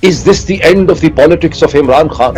Is this the end of the politics of Imran Khan?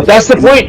That's the point.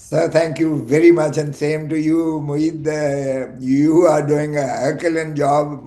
Sir, thank you very much, and same to you, Mohit. You are doing a excellent job,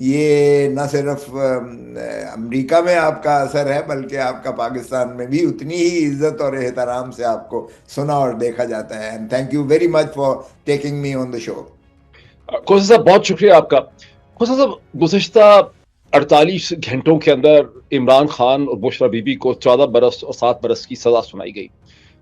یہ نہ صرف امریکہ میں آپ کا اثر ہے بلکہ آپ کا پاکستان میں بھی اتنی ہی عزت اور احترام سے آپ کو سنا اور دیکھا جاتا ہے. And thank you very much for taking me on the show. Khosa صاحب بہت شکریہ آپ کا. کھوسا صاحب گزشتہ 48 گھنٹوں کے اندر عمران خان اور بشرا بی بی کو 14 برس اور 7 برس کی سزا سنائی گئی.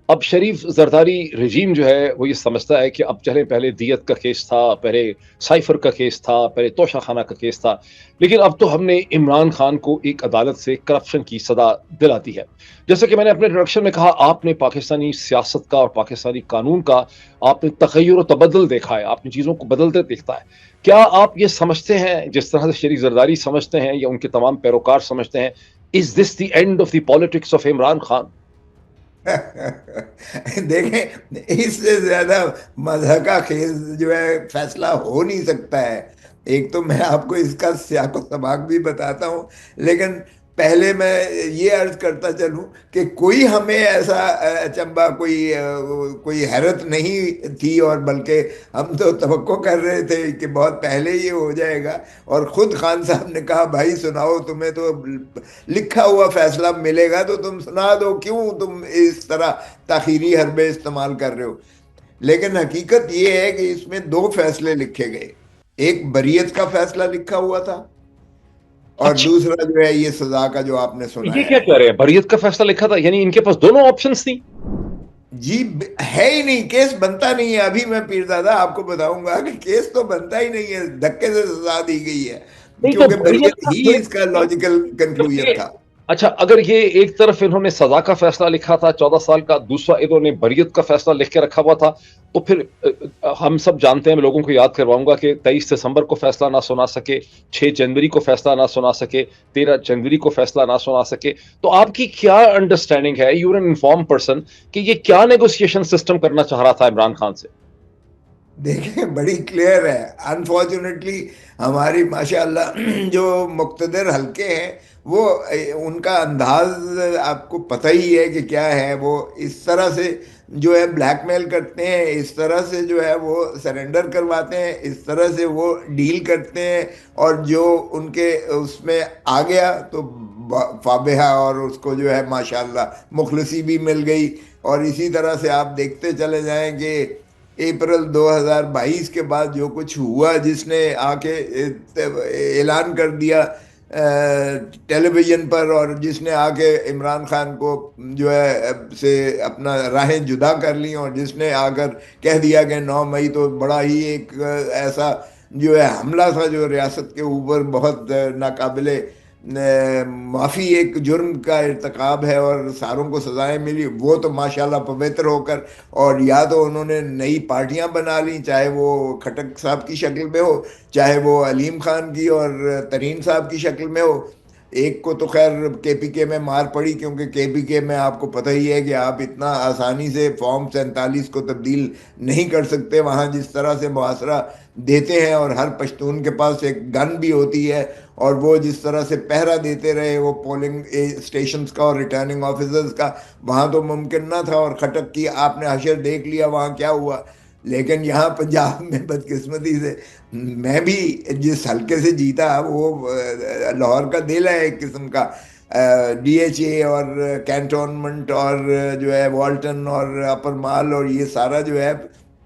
اب شریف زرداری رجیم جو ہے وہ یہ سمجھتا ہے کہ اب چلے پہلے دیت کا کیس تھا, پہلے سائفر کا کیس تھا, پہلے توشہ خانہ کا کیس تھا, لیکن اب تو ہم نے عمران خان کو ایک عدالت سے کرپشن کی سزا دلا دی ہے. جیسا کہ میں نے اپنے انٹروڈکشن میں کہا, آپ نے پاکستانی سیاست کا اور پاکستانی قانون کا آپ نے تغیر و تبدل دیکھا ہے, آپ نے چیزوں کو بدلتے دیکھتا ہے. کیا آپ یہ سمجھتے ہیں جس طرح سے شریف زرداری سمجھتے ہیں یا ان کے تمام پیروکار سمجھتے ہیں, is this the end of the politics of Imran Khan? دیکھیں, اس سے زیادہ مضحکہ خیز جو ہے فیصلہ ہو نہیں سکتا ہے. ایک تو میں آپ کو اس کا سیاق و سباق بھی بتاتا ہوں, لیکن پہلے میں یہ عرض کرتا چلوں کہ کوئی ہمیں ایسا اچنبھا, کوئی حیرت نہیں تھی, اور بلکہ ہم تو توقع کر رہے تھے کہ بہت پہلے یہ ہو جائے گا. اور خود خان صاحب نے کہا بھائی سناؤ, تمہیں تو لکھا ہوا فیصلہ ملے گا تو تم سنا دو, کیوں تم اس طرح تاخیری حربے استعمال کر رہے ہو. لیکن حقیقت یہ ہے کہ اس میں 2 فیصلے لکھے گئے. ایک بریت کا فیصلہ لکھا ہوا تھا, اور اچھا, دوسرا جو ہے یہ سزا کا جو آپ نے یہ سنایا کیا ہے. کہہ رہے ہیں, بریت کا فیصلہ لکھا تھا, یعنی ان کے پاس دونوں آپشنز تھیں؟ جی ہے ہی نہیں, کیس بنتا نہیں ہے. ابھی میں پیرزادہ آپ کو بتاؤں گا کہ کیس تو بنتا ہی نہیں ہے, دھکے سے سزا دی گئی ہے, نہیں تو کیونکہ بریت ہی اس کا لاجیکل کنکلوژن تھا. اچھا, اگر یہ ایک طرف انہوں نے سزا کا فیصلہ لکھا تھا 14 سال کا, دوسرا انہوں نے بریت کا فیصلہ لکھ کے رکھا ہوا تھا, تو پھر ہم سب جانتے ہیں, میں لوگوں کو یاد کرواؤں گا کہ 23 دسمبر کو فیصلہ نہ سنا سکے, 6 جنوری کو فیصلہ نہ سنا سکے, 13 جنوری کو فیصلہ نہ سنا سکے. تو آپ کی کیا انڈرسٹینڈنگ ہے, you are an inform person, کہ یہ کیا نیگوسیشن سسٹم کرنا چاہ رہا تھا عمران خان سے؟ دیکھیں بڑی کلیئر ہے. انفارچونیٹلی ہماری ماشاءاللہ جو مقتدر حلقے ہیں وہ ان کا انداز آپ کو پتہ ہی ہے کہ کیا ہے. وہ اس طرح سے جو ہے بلیک میل کرتے ہیں, اس طرح سے جو ہے وہ سرنڈر کرواتے ہیں, اس طرح سے وہ ڈیل کرتے ہیں, اور جو ان کے اس میں آ گیا تو فابہہ, اور اس کو جو ہے ماشاءاللہ مخلصی بھی مل گئی. اور اسی طرح سے آپ دیکھتے چلے جائیں کہ اپریل 2022 کے بعد جو کچھ ہوا, جس نے آ کے اعلان کر دیا ٹیلی ویژن پر, اور جس نے آ کے عمران خان کو جو ہے سے اپنا راہیں جدا کر لی, اور جس نے آ کر کہہ دیا کہ 9 مئی تو بڑا ہی ایک ایسا جو ہے حملہ تھا جو ریاست کے اوپر بہت ناقابل معافی ایک جرم کا ارتکاب ہے, اور ساروں کو سزائیں ملی. وہ تو ماشاءاللہ پوتر ہو کر, اور یا تو انہوں نے نئی پارٹیاں بنا لیں, چاہے وہ کھٹک صاحب کی شکل میں ہو, چاہے وہ علیم خان کی اور ترین صاحب کی شکل میں ہو. ایک کو تو خیر کے پی کے میں مار پڑی, کیونکہ کے پی کے میں آپ کو پتہ ہی ہے کہ آپ اتنا آسانی سے فارم 47 کو تبدیل نہیں کر سکتے. وہاں جس طرح سے محاصرہ دیتے ہیں, اور ہر پشتون کے پاس ایک گن بھی ہوتی ہے, اور وہ جس طرح سے پہرا دیتے رہے وہ پولنگ اسٹیشنز کا اور ریٹرننگ آفیسرز کا, وہاں تو ممکن نہ تھا. اور کھٹک کی آپ نے حشر دیکھ لیا وہاں کیا ہوا. لیکن یہاں پنجاب میں بدقسمتی سے میں بھی جس حلقے سے جیتا, وہ لاہور کا دل ہے ایک قسم کا. ڈی ایچ اے اور کینٹونمنٹ اور جو ہے والٹن اور اپر مال, اور یہ سارا جو ہے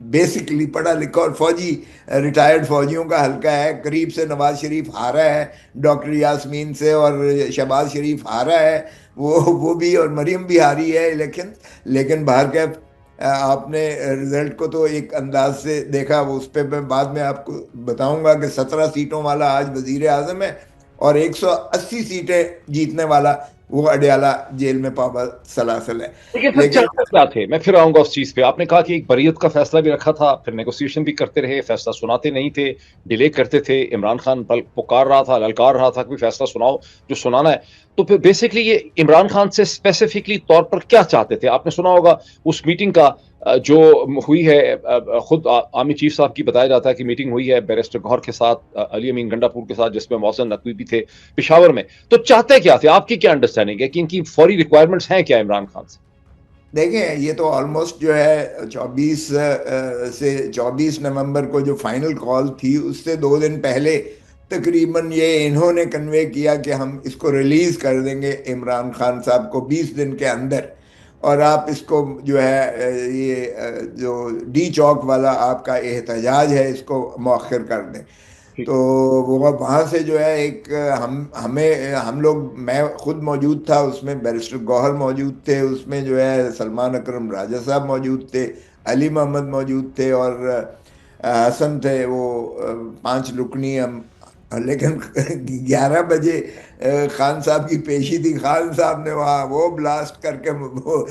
بیسکلی پڑھا لکھا اور فوجی ریٹائرڈ فوجیوں کا حلقہ ہے. قریب سے نواز شریف ہارا ہے ڈاکٹر یاسمین سے, اور شہباز شریف ہارا ہے, وہ بھی, اور مریم بھی ہاری ہے الیکشن. لیکن باہر کے آپ نے رزلٹ کو تو ایک انداز سے دیکھا, اس پہ میں بعد میں آپ کو بتاؤں گا کہ 17 سیٹوں والا آج وزیر اعظم ہے, اور 180 سیٹیں جیتنے والا وہ اڈیالہ جیل میں پابند سلاسل ہے. لیکن پھر لیکن چاہتے کیا تھے, میں پھر آؤں گا اس چیز پہ. آپ نے کہا کہ ایک بریت کا فیصلہ بھی رکھا تھا, پھر نیگوسیشن بھی کرتے رہے, فیصلہ سناتے نہیں تھے, ڈیلے کرتے تھے. عمران خان پکار رہا تھا, للکار رہا تھا کہ فیصلہ سناؤ جو سنانا ہے. تو پھر بیسکلی یہ عمران خان سے اسپیسیفکلی طور پر کیا چاہتے تھے؟ آپ نے سنا ہوگا اس میٹنگ کا جو ہوئی ہے, خود آرمی چیف صاحب کی بتایا جاتا ہے کہ میٹنگ ہوئی ہے بیرسٹر گوہر کے ساتھ, علی امین گنڈا پور کے ساتھ, جس میں محسن نقوی بھی تھے پشاور میں. تو چاہتے کیا تھے, آپ کی کیا انڈرسٹینڈنگ ہے کہ ان کی فوری ریکوائرمنٹس ہیں کیا عمران خان سے؟ دیکھیں یہ تو آلموسٹ جو ہے 24 نومبر کو جو فائنل کال تھی, اس سے 2 دن پہلے تقریباً یہ انہوں نے کنوے کیا کہ ہم اس کو ریلیز کر دیں گے عمران خان صاحب کو 20 دن کے اندر، اور آپ اس کو جو ہے یہ جو ڈی چوک والا آپ کا احتجاج ہے اس کو مؤخر کر دیں۔ تو وہ وہاں سے جو ہے ایک ہم لوگ، میں خود موجود تھا اس میں، بیرسٹر گوہر موجود تھے اس میں، جو ہے سلمان اکرم راجہ صاحب موجود تھے، علی محمد موجود تھے، اور حسن تھے، وہ 5 رکنی ہم۔ لیکن 11 بجے خان صاحب کی پیشی تھی، خان صاحب نے وہاں وہ بلاسٹ کر کے وہ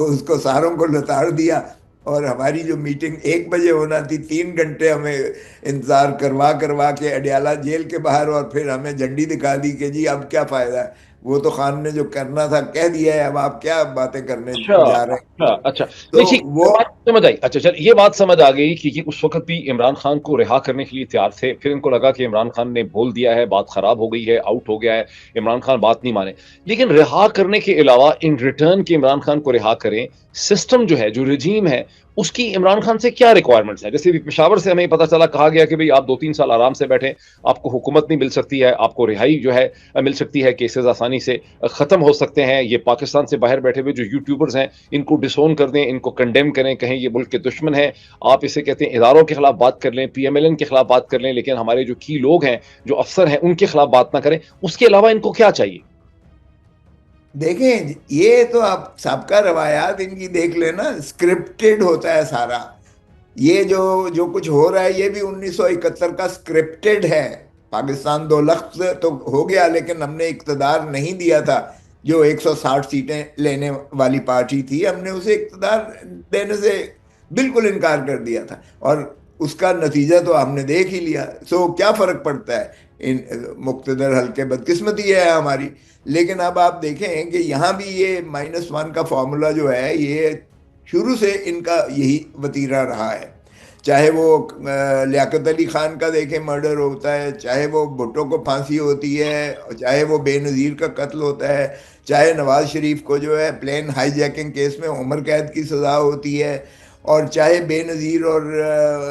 اس کو ساروں کو لتاڑ دیا، اور ہماری جو میٹنگ 1 بجے ہونا تھی 3 گھنٹے ہمیں انتظار کروا کے اڈیالہ جیل کے باہر، اور پھر ہمیں جھنڈی دکھا دی کہ جی اب کیا فائدہ ہے، وہ تو خان نے جو کرنا تھا کہہ دیا ہے، اب آپ کیا باتیں کرنے جا رہے ہیں۔ اچھا تو نہیں ٹھیک، وہ بات سمجھ آئی۔ اچھا چل، یہ بات سمجھ آ گئی کہ یہ اس وقت بھی عمران خان کو رہا کرنے کے لیے تیار تھے، پھر ان کو لگا کہ عمران خان نے بول دیا ہے، بات خراب ہو گئی ہے، آؤٹ ہو گیا ہے، عمران خان بات نہیں مانے۔ لیکن رہا کرنے کے علاوہ ان ریٹرن کے عمران خان کو رہا کریں، سسٹم جو ہے، جو رجیم ہے، اس کی عمران خان سے کیا ریکوائرمنٹس ہیں؟ جیسے پشاور سے ہمیں پتہ چلا، کہا گیا کہ بھئی آپ 2-3 سال آرام سے بیٹھیں، آپ کو حکومت نہیں مل سکتی ہے، آپ کو رہائی جو ہے مل سکتی ہے، کیسز آسانی سے ختم ہو سکتے ہیں۔ یہ پاکستان سے باہر بیٹھے ہوئے جو یوٹیوبرز ہیں، ان کو ڈسون کر دیں، ان کو کنڈیم کریں، کہیں یہ ملک کے دشمن ہیں، آپ اسے کہتے ہیں اداروں کے خلاف بات کر لیں، پی ایم ایل این کے خلاف بات کر لیں، لیکن ہمارے جو کی لوگ ہیں، جو افسر ہیں، ان کے خلاف بات نہ کریں۔ اس کے علاوہ ان کو کیا چاہیے؟ دیکھیں، یہ تو آپ سابقہ روایات ان کی دیکھ لینا، اسکرپٹڈ ہوتا ہے سارا۔ یہ جو کچھ ہو رہا ہے یہ بھی 1971 کا اسکرپٹڈ ہے۔ پاکستان 2 لفظ تو ہو گیا، لیکن ہم نے اقتدار نہیں دیا تھا۔ جو 160 سیٹیں لینے والی پارٹی تھی، ہم نے اسے اقتدار دینے سے بالکل انکار کر دیا تھا، اور اس کا نتیجہ تو ہم نے دیکھ ہی لیا۔ سو کیا فرق پڑتا ہے، ان مقتدر حلقے بدقسمتی ہے ہماری۔ لیکن اب آپ دیکھیں کہ یہاں بھی یہ -1 کا فارمولا جو ہے، یہ شروع سے ان کا یہی وتیرہ رہا ہے۔ چاہے وہ لیاقت علی خان کا دیکھیں مرڈر ہوتا ہے، چاہے وہ بھٹو کو پھانسی ہوتی ہے، چاہے وہ بے نظیر کا قتل ہوتا ہے، چاہے نواز شریف کو جو ہے پلین ہائی جیکنگ کیس میں عمر قید کی سزا ہوتی ہے، اور چاہے بے نظیر اور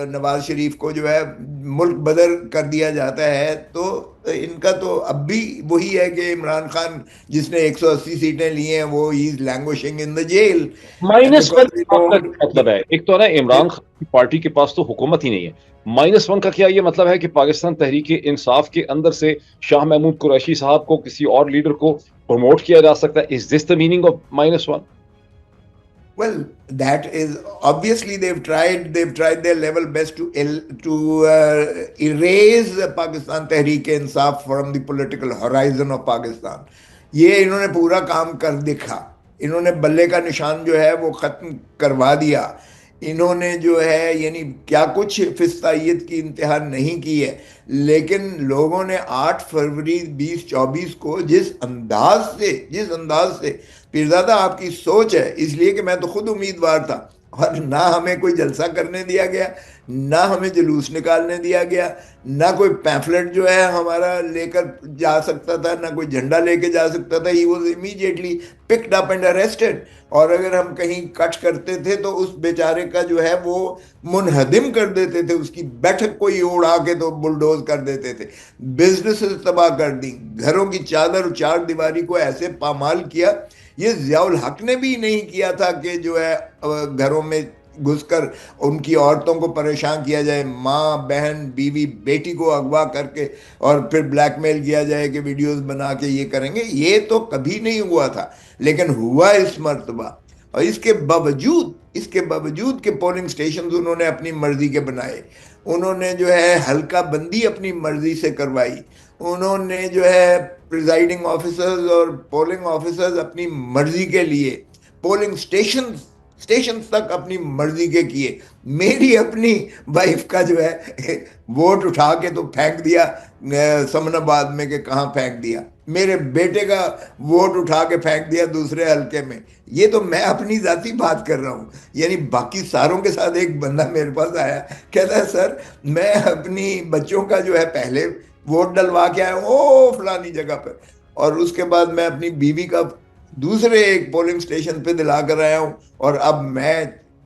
نواز شریف کو جو ہے ملک بدر کر دیا جاتا ہے۔ تو ان کا تو اب بھی وہی ہے کہ عمران خان جس نے 180 سیٹیں لی ہیں، وہ ہی از لینگوشنگ ان دا جیل -1 بیکاز آپ کا کیا مطلب ہے؟ ایک تو ہے نا عمران خان کی پارٹی کے پاس تو حکومت ہی نہیں ہے، -1 کا کیا یہ مطلب ہے کہ پاکستان تحریک انصاف کے اندر سے شاہ محمود قریشی صاحب کو کسی اور لیڈر کو پروموٹ کیا جا سکتا ہے؟ Is this the meaning of -1? Well, that is obviously they've tried their level best to erase Pakistan Tehreek-e-Insaf from the political horizon of Pakistan. یہ انہوں نے پورا کام کر دکھا، انہوں نے بلے کا نشان جو ہے وہ ختم کروا دیا۔ انہوں نے جو ہے یعنی کیا کچھ فسطائیت کی انتہا نہیں کی ہے، لیکن لوگوں نے 8 فروری 2024 کو جس انداز سے پیرزادہ آپ کی سوچ ہے، اس لیے کہ میں تو خود امیدوار تھا، اور نہ ہمیں کوئی جلسہ کرنے دیا گیا، نہ ہمیں جلوس نکالنے دیا گیا، نہ کوئی پیمفلٹ جو ہے ہمارا لے کر جا سکتا تھا، نہ کوئی جھنڈا لے کے جا سکتا تھا۔ He was immediately picked up and arrested, اور اگر ہم کہیں کٹ کرتے تھے تو اس بیچارے کا جو ہے وہ منہدم کر دیتے تھے، اس کی بیٹھک کو ہی اڑا کے تو بلڈوز کر دیتے تھے، بزنس تباہ کر دی، گھروں کی چادر اور 4 دیواری کو ایسے پامال کیا۔ یہ ضیاء الحق نے بھی نہیں کیا تھا کہ جو ہے گھروں میں گھس کر ان کی عورتوں کو پریشان کیا جائے، ماں بہن بیوی بیٹی کو اغوا کر کے، اور پھر بلیک میل کیا جائے کہ ویڈیوز بنا کے یہ کریں گے۔ یہ تو کبھی نہیں ہوا تھا، لیکن ہوا اس مرتبہ۔ اور اس کے باوجود کہ پولنگ سٹیشنز انہوں نے اپنی مرضی کے بنائے، انہوں نے جو ہے حلقہ بندی اپنی مرضی سے کروائی، انہوں نے جو ہے پریزائڈنگ آفیسرز اور پولنگ آفیسرز اپنی مرضی کے لیے، پولنگ سٹیشنز تک اپنی مرضی کے کیے۔ میری اپنی وائف کا جو ہے ووٹ اٹھا کے تو پھینک دیا سمن آباد میں، کہ کہاں پھینک دیا، میرے بیٹے کا ووٹ اٹھا کے پھینک دیا دوسرے حلقے میں۔ یہ تو میں اپنی ذاتی بات کر رہا ہوں، یعنی باقی ساروں کے ساتھ ایک بندہ میرے پاس آیا، کہتا ہے سر میں اپنی بچوں کا جو ہے پہلے ووٹ ڈلوا کے آیا ہوں فلانی جگہ پر، اور اس کے بعد میں اپنی بیوی کا دوسرے ایک پولنگ سٹیشن پہ دلا کر آیا ہوں، اور اب میں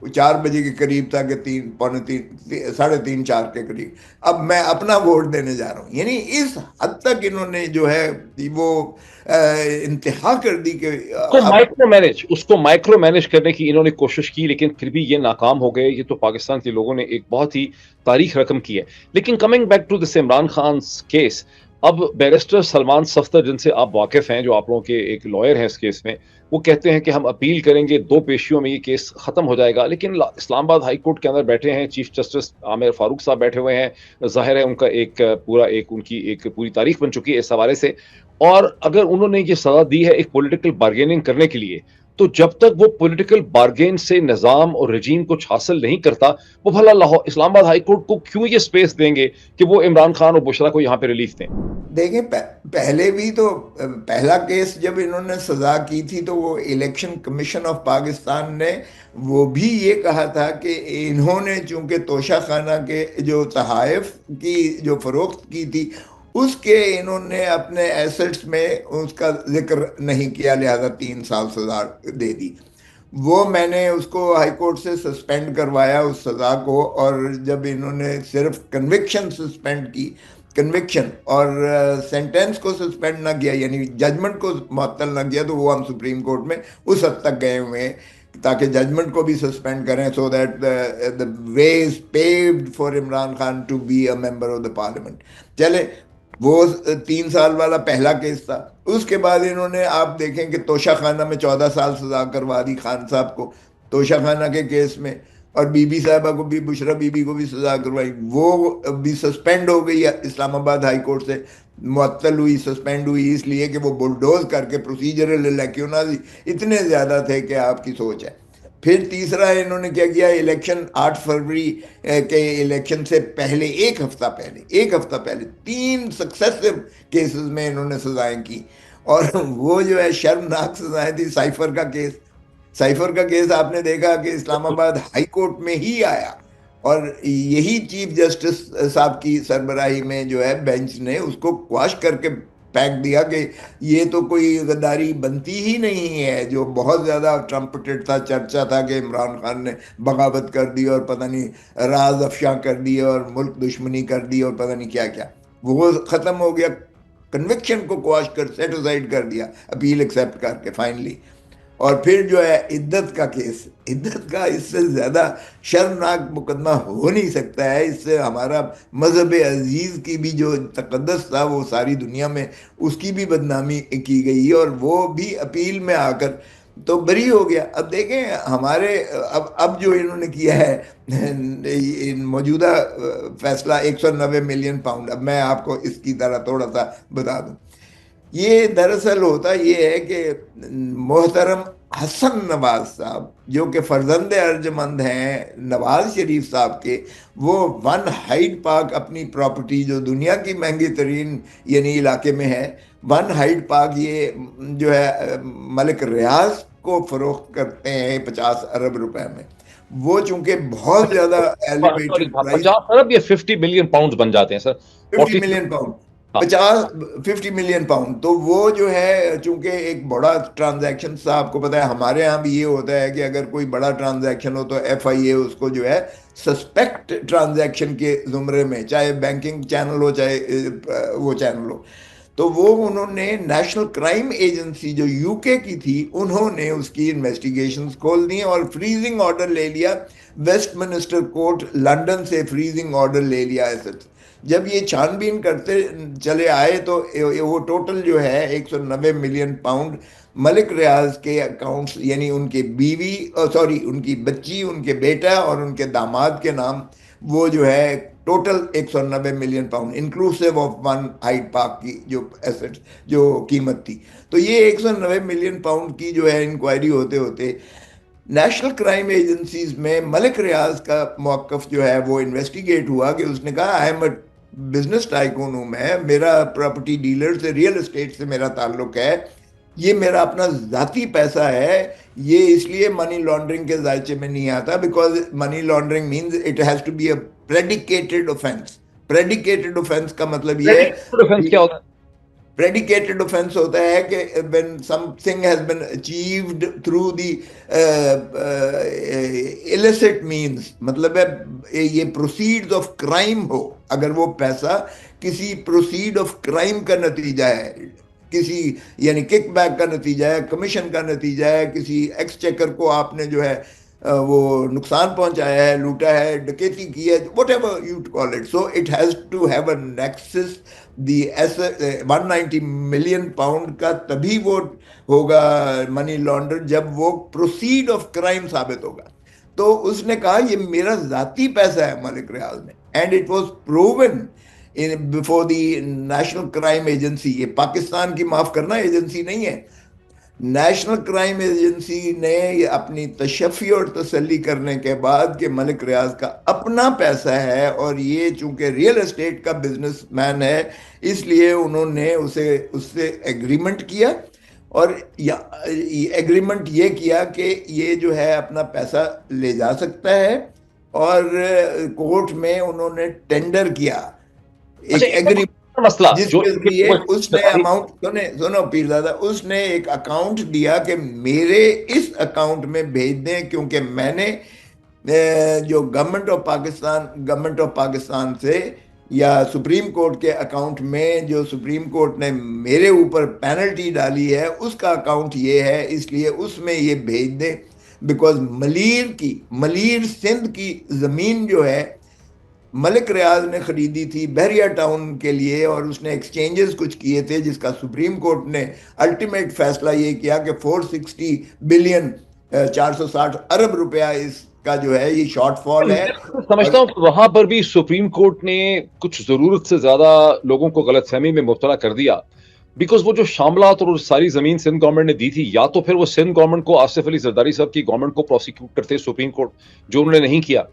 4 بجے کے قریب تھا کہ 3 پونے 3 ساڑھے 3 4 کے قریب اب میں اپنا ووٹ دینے جا رہا ہوں. یعنی اس حد تک انہوں نے جو ہے وہ انتہا کر دی کہ اس کو مائکرو مینج کرنے کی انہوں نے کوشش کی، لیکن پھر بھی یہ ناکام ہو گئے. یہ تو پاکستان کے لوگوں نے ایک بہت ہی تاریخ رقم کی ہے. لیکن coming back to this Imran Khan case, اب بیرسٹر سلمان صفدر جن سے آپ واقف ہیں، جو آپ لوگوں کے ایک لائر ہیں اس کیس میں، وہ کہتے ہیں کہ ہم اپیل کریں گے، 2 پیشیوں میں یہ کیس ختم ہو جائے گا. لیکن اسلام آباد ہائی کورٹ کے اندر بیٹھے ہیں چیف جسٹس عامر فاروق صاحب بیٹھے ہوئے ہیں، ظاہر ہے ان کا ان کی ایک پوری تاریخ بن چکی ہے اس حوالے سے. اور اگر انہوں نے یہ سزا دی ہے ایک پولیٹیکل بارگیننگ کرنے کے لیے، تو جب تک وہ پولیٹیکل بارگین سے نظام اور رجیم کچھ حاصل نہیں کرتا، وہ بھلا اسلام آباد ہائی کورٹ کو کیوں یہ سپیس دیں گے کہ وہ عمران خان اور بشرا کو یہاں پہ ریلیف دیں؟ دیکھیں پہلے بھی تو پہلا کیس جب انہوں نے سزا کی تھی تو وہ الیکشن کمیشن آف پاکستان نے وہ بھی یہ کہا تھا کہ انہوں نے چونکہ توشہ خانہ کے جو تحائف کی جو فروخت کی تھی اس کے انہوں نے اپنے ایسٹس میں اس کا ذکر نہیں کیا، لہذا 3 سال سزا دے دی. وہ میں نے اس کو ہائی کورٹ سے سسپینڈ کروایا اس سزا کو، اور جب انہوں نے صرف کنوکشن سسپینڈ کی، کنوکشن اور سینٹینس کو سسپینڈ نہ کیا، یعنی ججمنٹ کو معطل نہ کیا، تو وہ ہم سپریم کورٹ میں اس حد تک گئے ہوئے ہیں تاکہ ججمنٹ کو بھی سسپینڈ کریں، so that the way is paved for Imran Khan to be a member of the parliament. چلے وہ 3 سال والا پہلا کیس تھا. اس کے بعد انہوں نے آپ دیکھیں کہ توشہ خانہ میں 14 سال سزا کروا دی خان صاحب کو توشہ خانہ کے کیس میں، اور بی بی صاحبہ کو بھی، بشرا بی بی کو بھی سزا کروائی. وہ بھی سسپینڈ ہو گئی اسلام آباد ہائی کورٹ سے، معطل ہوئی، سسپینڈ ہوئی اس لیے کہ وہ بلڈوز کر کے پروسیجرل الیکشنز اتنے زیادہ تھے کہ آپ کی سوچ ہے. پھر تیسرا انہوں نے کیا کیا، الیکشن 8 فروری کے الیکشن سے پہلے ایک ہفتہ پہلے 3 سکسیسو کیسز میں انہوں نے سزائیں کی، اور وہ جو ہے شرمناک سزائیں تھی. سائفر کا کیس آپ نے دیکھا کہ اسلام آباد ہائی کورٹ میں ہی آیا، اور یہی چیف جسٹس صاحب کی سربراہی میں جو ہے بینچ نے اس کو کواش کر کے پھینک دیا کہ یہ تو کوئی غداری بنتی ہی نہیں ہے. جو بہت زیادہ ٹرمپٹڈ تھا، چرچا تھا کہ عمران خان نے بغاوت کر دی اور پتہ نہیں راز افشاں کر دی اور ملک دشمنی کر دی اور پتہ نہیں کیا کیا، وہ ختم ہو گیا. کنوکشن کو کواش کر سیٹ اسائڈ کر دیا، اپیل ایکسیپٹ کر کے فائنلی. اور پھر جو ہے عدت کا کیس، عدت کا اس سے زیادہ شرمناک مقدمہ ہو نہیں سکتا ہے. اس سے ہمارا مذہب عزیز کی بھی جو تقدس تھا وہ ساری دنیا میں اس کی بھی بدنامی کی گئی، اور وہ بھی اپیل میں آ کر تو بری ہو گیا. اب دیکھیں ہمارے اب جو انہوں نے کیا ہے موجودہ فیصلہ 190 ملین پاؤنڈ. اب میں آپ کو اس کی طرح تھوڑا سا بتا دوں. یہ دراصل ہوتا یہ ہے کہ محترم حسن نواز صاحب جو کہ فرزند ارجمند ہیں نواز شریف صاحب کے، وہ 1 ہائیڈ پارک اپنی پراپرٹی جو دنیا کی مہنگی ترین یعنی علاقے میں ہے، 1 ہائیڈ پارک یہ جو ہے ملک ریاض کو فروخت کرتے ہیں 50 ارب روپے میں. وہ چونکہ بہت زیادہ ایلیویٹڈ پرائز، 50 ارب یا 50 ملین پاؤنڈ بن جاتے ہیں سر، 50 ملین پاؤنڈ، 50 ملین پاؤنڈ. تو وہ جو ہے چونکہ ایک بڑا ٹرانزیکشن تھا، آپ کو پتہ ہے ہمارے ہاں بھی یہ ہوتا ہے کہ اگر کوئی بڑا ٹرانزیکشن ہو تو ایف آئی اے اس کو جو ہے سسپیکٹ ٹرانزیکشن کے زمرے میں، چاہے بینکنگ چینل ہو چاہے وہ چینل ہو، تو وہ انہوں نے نیشنل کرائم ایجنسی جو یو کے کی تھی، انہوں نے اس کی انویسٹیگیشنز کھول دی اور فریزنگ آرڈر لے لیا. ویسٹ منسٹر کورٹ لنڈن سے فریزنگ آرڈر لے لیا ایسے. جب یہ چھان بین کرتے چلے آئے تو وہ ٹوٹل جو ہے 190 ملین پاؤنڈ ملک ریاض کے اکاؤنٹس، یعنی ان کے بیوی ان کی بچی، ان کے بیٹا اور ان کے داماد کے نام، وہ جو ہے total 190 million pound inclusive of 1 Hyde park کی جو ایسٹ جو قیمت تھی. تو یہ 190 ملین پاؤنڈ کی جو ہے انکوائری ہوتے ہوتے نیشنل کرائم ایجنسیز میں ملک ریاض کا موقف جو ہے وہ انویسٹیگیٹ ہوا کہ اس نے کہا I am a business tycoon ہوں، میں، میرا پراپرٹی ڈیلر سے، ریئل اسٹیٹ سے میرا تعلق ہے، یہ میرا اپنا ذاتی پیسہ ہے، یہ اس لیے منی لانڈرنگ کے ذائچے میں نہیں آتا because money laundering means it has to be a predicated offence. Predicated offence کا مطلب یہ ہے کیا ہوتا ہے؟ predicated offense ہوتا ہے کہ when something has been achieved through the illicit means, مطلب ہے یہ proceeds of crime ہو، اگر وہ پیسہ کسی proceed of crime کا نتیجہ ہے، کسی یعنی کک بیک کا نتیجہ ہے، کمیشن کا نتیجہ ہے، کسی ایکس چیکر کو آپ نے جو ہے وہ نقصان پہنچایا ہے، لوٹا ہے، ڈکیتی کی ہے، whatever you call it. So it has to have a nexus. The 190 million pound کا تبھی وہ ہوگا منی لانڈر جب وہ پروسیڈ آف کرائم ثابت ہوگا. تو اس نے کہا یہ میرا ذاتی پیسہ ہے ملک ریاض میں، and it was proven before the national crime agency. یہ پاکستان کی معاف کرنا ایجنسی نہیں ہے، نیشنل کرائم ایجنسی نے اپنی تشفی اور تسلی کرنے کے بعد کہ ملک ریاض کا اپنا پیسہ ہے اور یہ چونکہ ریئل اسٹیٹ کا بزنس مین ہے، اس لیے انہوں نے اس سے ایگریمنٹ کیا، اور ایگریمنٹ یہ کیا کہ یہ جو ہے اپنا پیسہ لے جا سکتا ہے، اور کورٹ میں انہوں نے ٹینڈر کیا ایک ایگریمنٹ مسئلہ جس کے ذریعے اس نے اماؤنٹ سنو پیرزادہ، اس نے ایک اکاؤنٹ دیا کہ میرے اس اکاؤنٹ میں بھیج دیں، کیونکہ میں نے جو گورنمنٹ آف پاکستان سے یا سپریم کورٹ کے اکاؤنٹ میں جو سپریم کورٹ نے میرے اوپر پینلٹی ڈالی ہے اس کا اکاؤنٹ یہ ہے، اس لیے اس میں یہ بھیج دیں. بیکاز ملیر سندھ کی زمین جو ہے ملک ریاض نے خریدی تھی بحریہ ٹاؤن کے لیے، اور اس نے ایکسچینجز کچھ کیے تھے، جس کا سپریم کورٹ نے الٹیمیٹ فیصلہ یہ کیا کہ 460 بلین 460 ارب روپیہ اس کا جو ہے یہ شارٹ فال ہے. سمجھتا ہوں کہ وہاں پر بھی سپریم کورٹ نے کچھ ضرورت سے زیادہ لوگوں کو غلط فہمی میں مبتلا کر دیا، بیکاز وہ جو شاملات اور ساری زمین سندھ گورنمنٹ نے دی تھی، یا تو پھر وہ سندھ گورنمنٹ کو آصف علی زرداری صاحب کی گورنمنٹ کو پروسیکیوٹ کرتے سپریم کورٹ، جو انہوں نے نہیں کیا.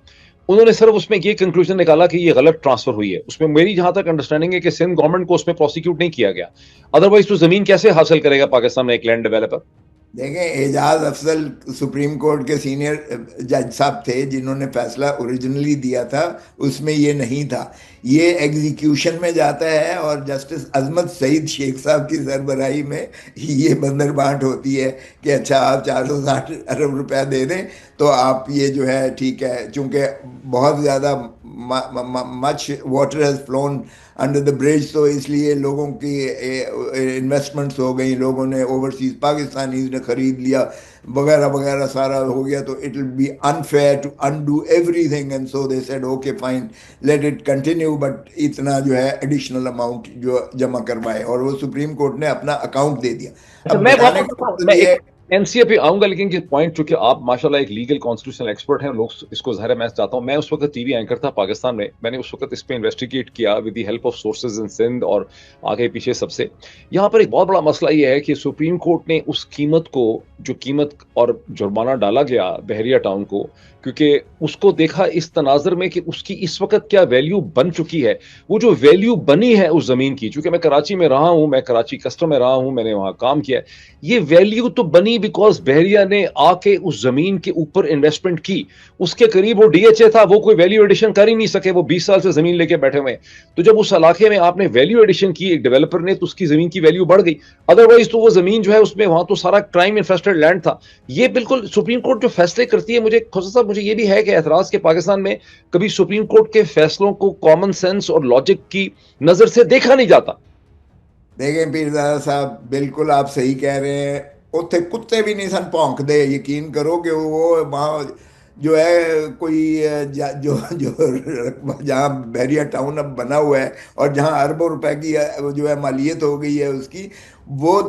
انہوں نے صرف اس میں یہ کنکلوژن نکالا کہ یہ غلط ٹرانسفر ہوئی ہے. اس میں میری جہاں تک انڈرسٹینڈنگ ہے کہ سندھ گورنمنٹ کو اس میں پروسیکیوٹ نہیں کیا گیا، ادروائز تو زمین کیسے حاصل کرے گا پاکستان میں ایک لینڈ ڈیولپر. دیکھیں اعجاز افضل سپریم کورٹ کے سینئر جج صاحب تھے جنہوں نے فیصلہ اوریجنلی دیا تھا، اس میں یہ نہیں تھا. یہ ایگزیکیوشن میں جاتا ہے، اور جسٹس عظمت سعید شیخ صاحب کی سربراہی میں یہ بندر بانٹ ہوتی ہے کہ اچھا آپ 460 ارب روپیہ دے دیں تو آپ یہ جو ہے ٹھیک ہے. چونکہ بہت زیادہ much water has flown under the bridge, تو اس لیے لوگوں کی انویسٹمنٹس ہو گئی، لوگوں نے اوورسیز پاکستانیز نے خرید لیا وغیرہ وغیرہ، سارا ہو گیا. تو it will be unfair to undo everything, and so they said okay fine let it continue, but اتنا جو ہے ایڈیشنل اماؤنٹ جو جمع کروائے، اور وہ سپریم کورٹ نے اپنا اکاؤنٹ دے دیا. اب بتانے کا این سی اے پہ آؤں گا، لیکن یہ پوائنٹ چونکہ آپ ماشاءاللہ ایک لیگل کانسٹیٹیوشنل ایکسپرٹ ہیں، لوگ اس کو ظاہر ہے میں چاہتا ہوں. میں اس وقت ٹی وی اینکر تھا پاکستان میں، میں نے اس وقت اس پہ انویسٹیگیٹ کیا with the help of sources ان سندھ اور آگے پیچھے سب سے. یہاں پر ایک بہت بڑا مسئلہ یہ ہے کہ سپریم کورٹ نے اس قیمت کو، جو قیمت اور جرمانہ ڈالا گیا بحریہ ٹاؤن کو، کیونکہ اس کو دیکھا اس تناظر میں کہ اس کی اس وقت کیا ویلیو بن چکی ہے. وہ جو ویلیو بنی ہے اس زمین کی، چونکہ میں کراچی میں رہا ہوں، میں کراچی کسٹم میں رہا ہوں، میں نے وہاں کام کیا ہے، یہ ویلیو تو بنی بیکاز بحریہ نے آ کے اس زمین کے اوپر انویسٹمنٹ کی. اس کے قریب وہ ڈی ایچ اے تھا، وہ کوئی ویلیو ایڈیشن کر ہی نہیں سکے، وہ 20 سال سے زمین لے کے بیٹھے ہوئے. تو جب اس علاقے میں آپ نے ویلیو ایڈیشن کی ایک ڈیولپر نے، تو اس کی زمین کی ویلیو بڑھ گئی. ادروائز تو وہ زمین جو ہے اس میں وہاں تو سارا کرائم انفیسٹڈ لینڈ تھا. یہ بالکل سپریم کورٹ جو فیصلے کرتی ہے، مجھے یہ بھی ہے کہ اعتراض کے پاکستان میں کبھی سپریم کورٹ کے فیصلوں کو کامن سینس اور لاجک کی نظر سے دیکھا نہیں جاتا. دیکھیں پیرزادہ صاحب، بالکل آپ صحیح کہہ رہے ہیں. اتنے کتے بھی نہیں سن بھونک دے، یقین کرو کہ وہ وہاں جو ہے کوئی جو جہاں بحریہ ٹاؤن اب بنا ہوا ہے اور جہاں اربوں روپے کی جو ہے مالیت ہو گئی ہے اس کی، وہ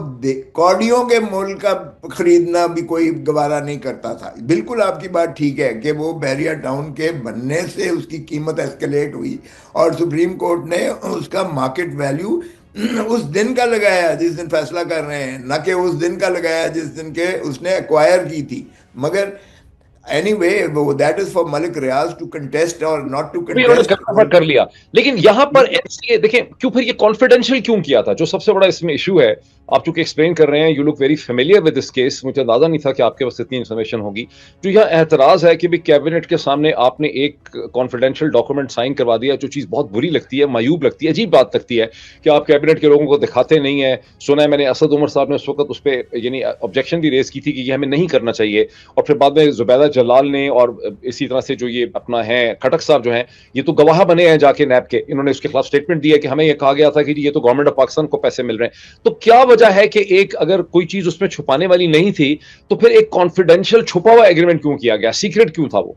کوڑیوں کے مول کا خریدنا بھی کوئی گوارا نہیں کرتا تھا. بالکل آپ کی بات ٹھیک ہے کہ وہ بحریہ ٹاؤن کے بننے سے اس کی قیمت ایسکیلیٹ ہوئی، اور سپریم کورٹ نے اس کا مارکیٹ ویلیو اس دن کا لگایا جس دن فیصلہ کر رہے ہیں، نہ کہ اس دن کا لگایا جس دن کے اس نے ایکوائر کی تھی. مگر anyway that is for Malik Riaz to contest or not to contest کر لیا. لیکن یہاں پر دیکھیں کیوں پھر یہ کانفیڈینشیل کیوں کیا تھا، جو سب سے بڑا اس میں ایشو ہے آپ چونکہ ایکسپلین کر رہے ہیں, you look very familiar with this case, مجھے اندازہ نہیں تھا کہ آپ کے پاس اتنی انفارمیشن ہوگی. جو یہاں اعتراض ہے کہ بھی کیبنٹ کے سامنے آپ نے ایک کانفیڈینشیل ڈاکومنٹ سائن کروا دیا, جو چیز بہت بری لگتی ہے, معیوب لگتی ہے, عجیب بات لگتی ہے کہ آپ کیبنٹ کے لوگوں کو دکھاتے نہیں ہیں. سنا ہے میں نے اسد عمر صاحب نے اس وقت اس پہ یعنی آبجیکشن بھی ریز کی تھی کہ یہ ہمیں نہیں کرنا چاہیے, اور پھر بعد میں زبیدہ جلال نے, اور اسی طرح سے جو یہ اپنا ہے کھٹک صاحب جو ہیں, یہ تو گواہ بنے ہیں جا کے نیب کے, انہوں نے اس کے خلاف اسٹیٹمنٹ دی ہے کہ ہمیں یہ کہا گیا تھا کہ یہ تو گورنمنٹ آف پاکستان کو پیسے مل رہے ہیں. تو کیا وجہ ہے کہ ایک اگر کوئی چیز اس میں چھپانے والی نہیں تھی تو پھر ایک کانفیڈینشیل چھپا ہوا ایگریمنٹ کیوں کیا گیا, سیکرٹ کیوں تھا وہ؟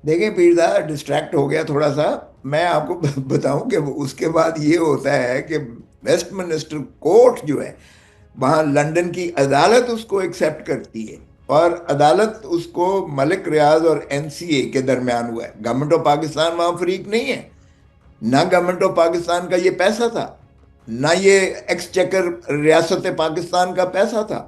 دیکھیں پیرزا ڈسٹریکٹ ہو گیا تھوڑا سا. میں آپ کو بتاؤں کہ اس کے بعد یہ ہوتا ہے کہ ویسٹ منسٹر کورٹ جو ہے وہاں لنڈن کی عدالت اس کو ایکسیپٹ کرتی ہے, اور عدالت اس کو ملک ریاض اور این سی اے کے درمیان ہوا ہے. گورنمنٹ آف پاکستان وہاں فریق نہیں ہے, نہ گورنمنٹ آف پاکستان کا یہ پیسہ تھا, نہ یہ ایکسچیکر ریاست پاکستان کا پیسہ تھا.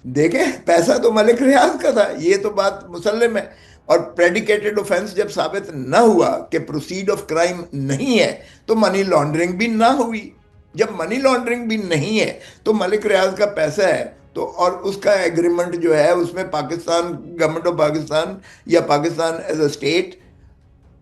دیکھیں پیسہ تو ملک ریاض کا تھا, یہ تو بات مسلم ہے. اور پریڈیکیٹڈ اوفینس جب ثابت نہ ہوا کہ پروسیڈ آف کرائم نہیں ہے تو منی لانڈرنگ بھی نہ ہوئی. جب منی لانڈرنگ بھی نہیں ہے تو ملک ریاض کا پیسہ ہے تو, اور اس کا ایگریمنٹ جو ہے اس میں پاکستان, گورنمنٹ آف پاکستان یا پاکستان ایز اے اسٹیٹ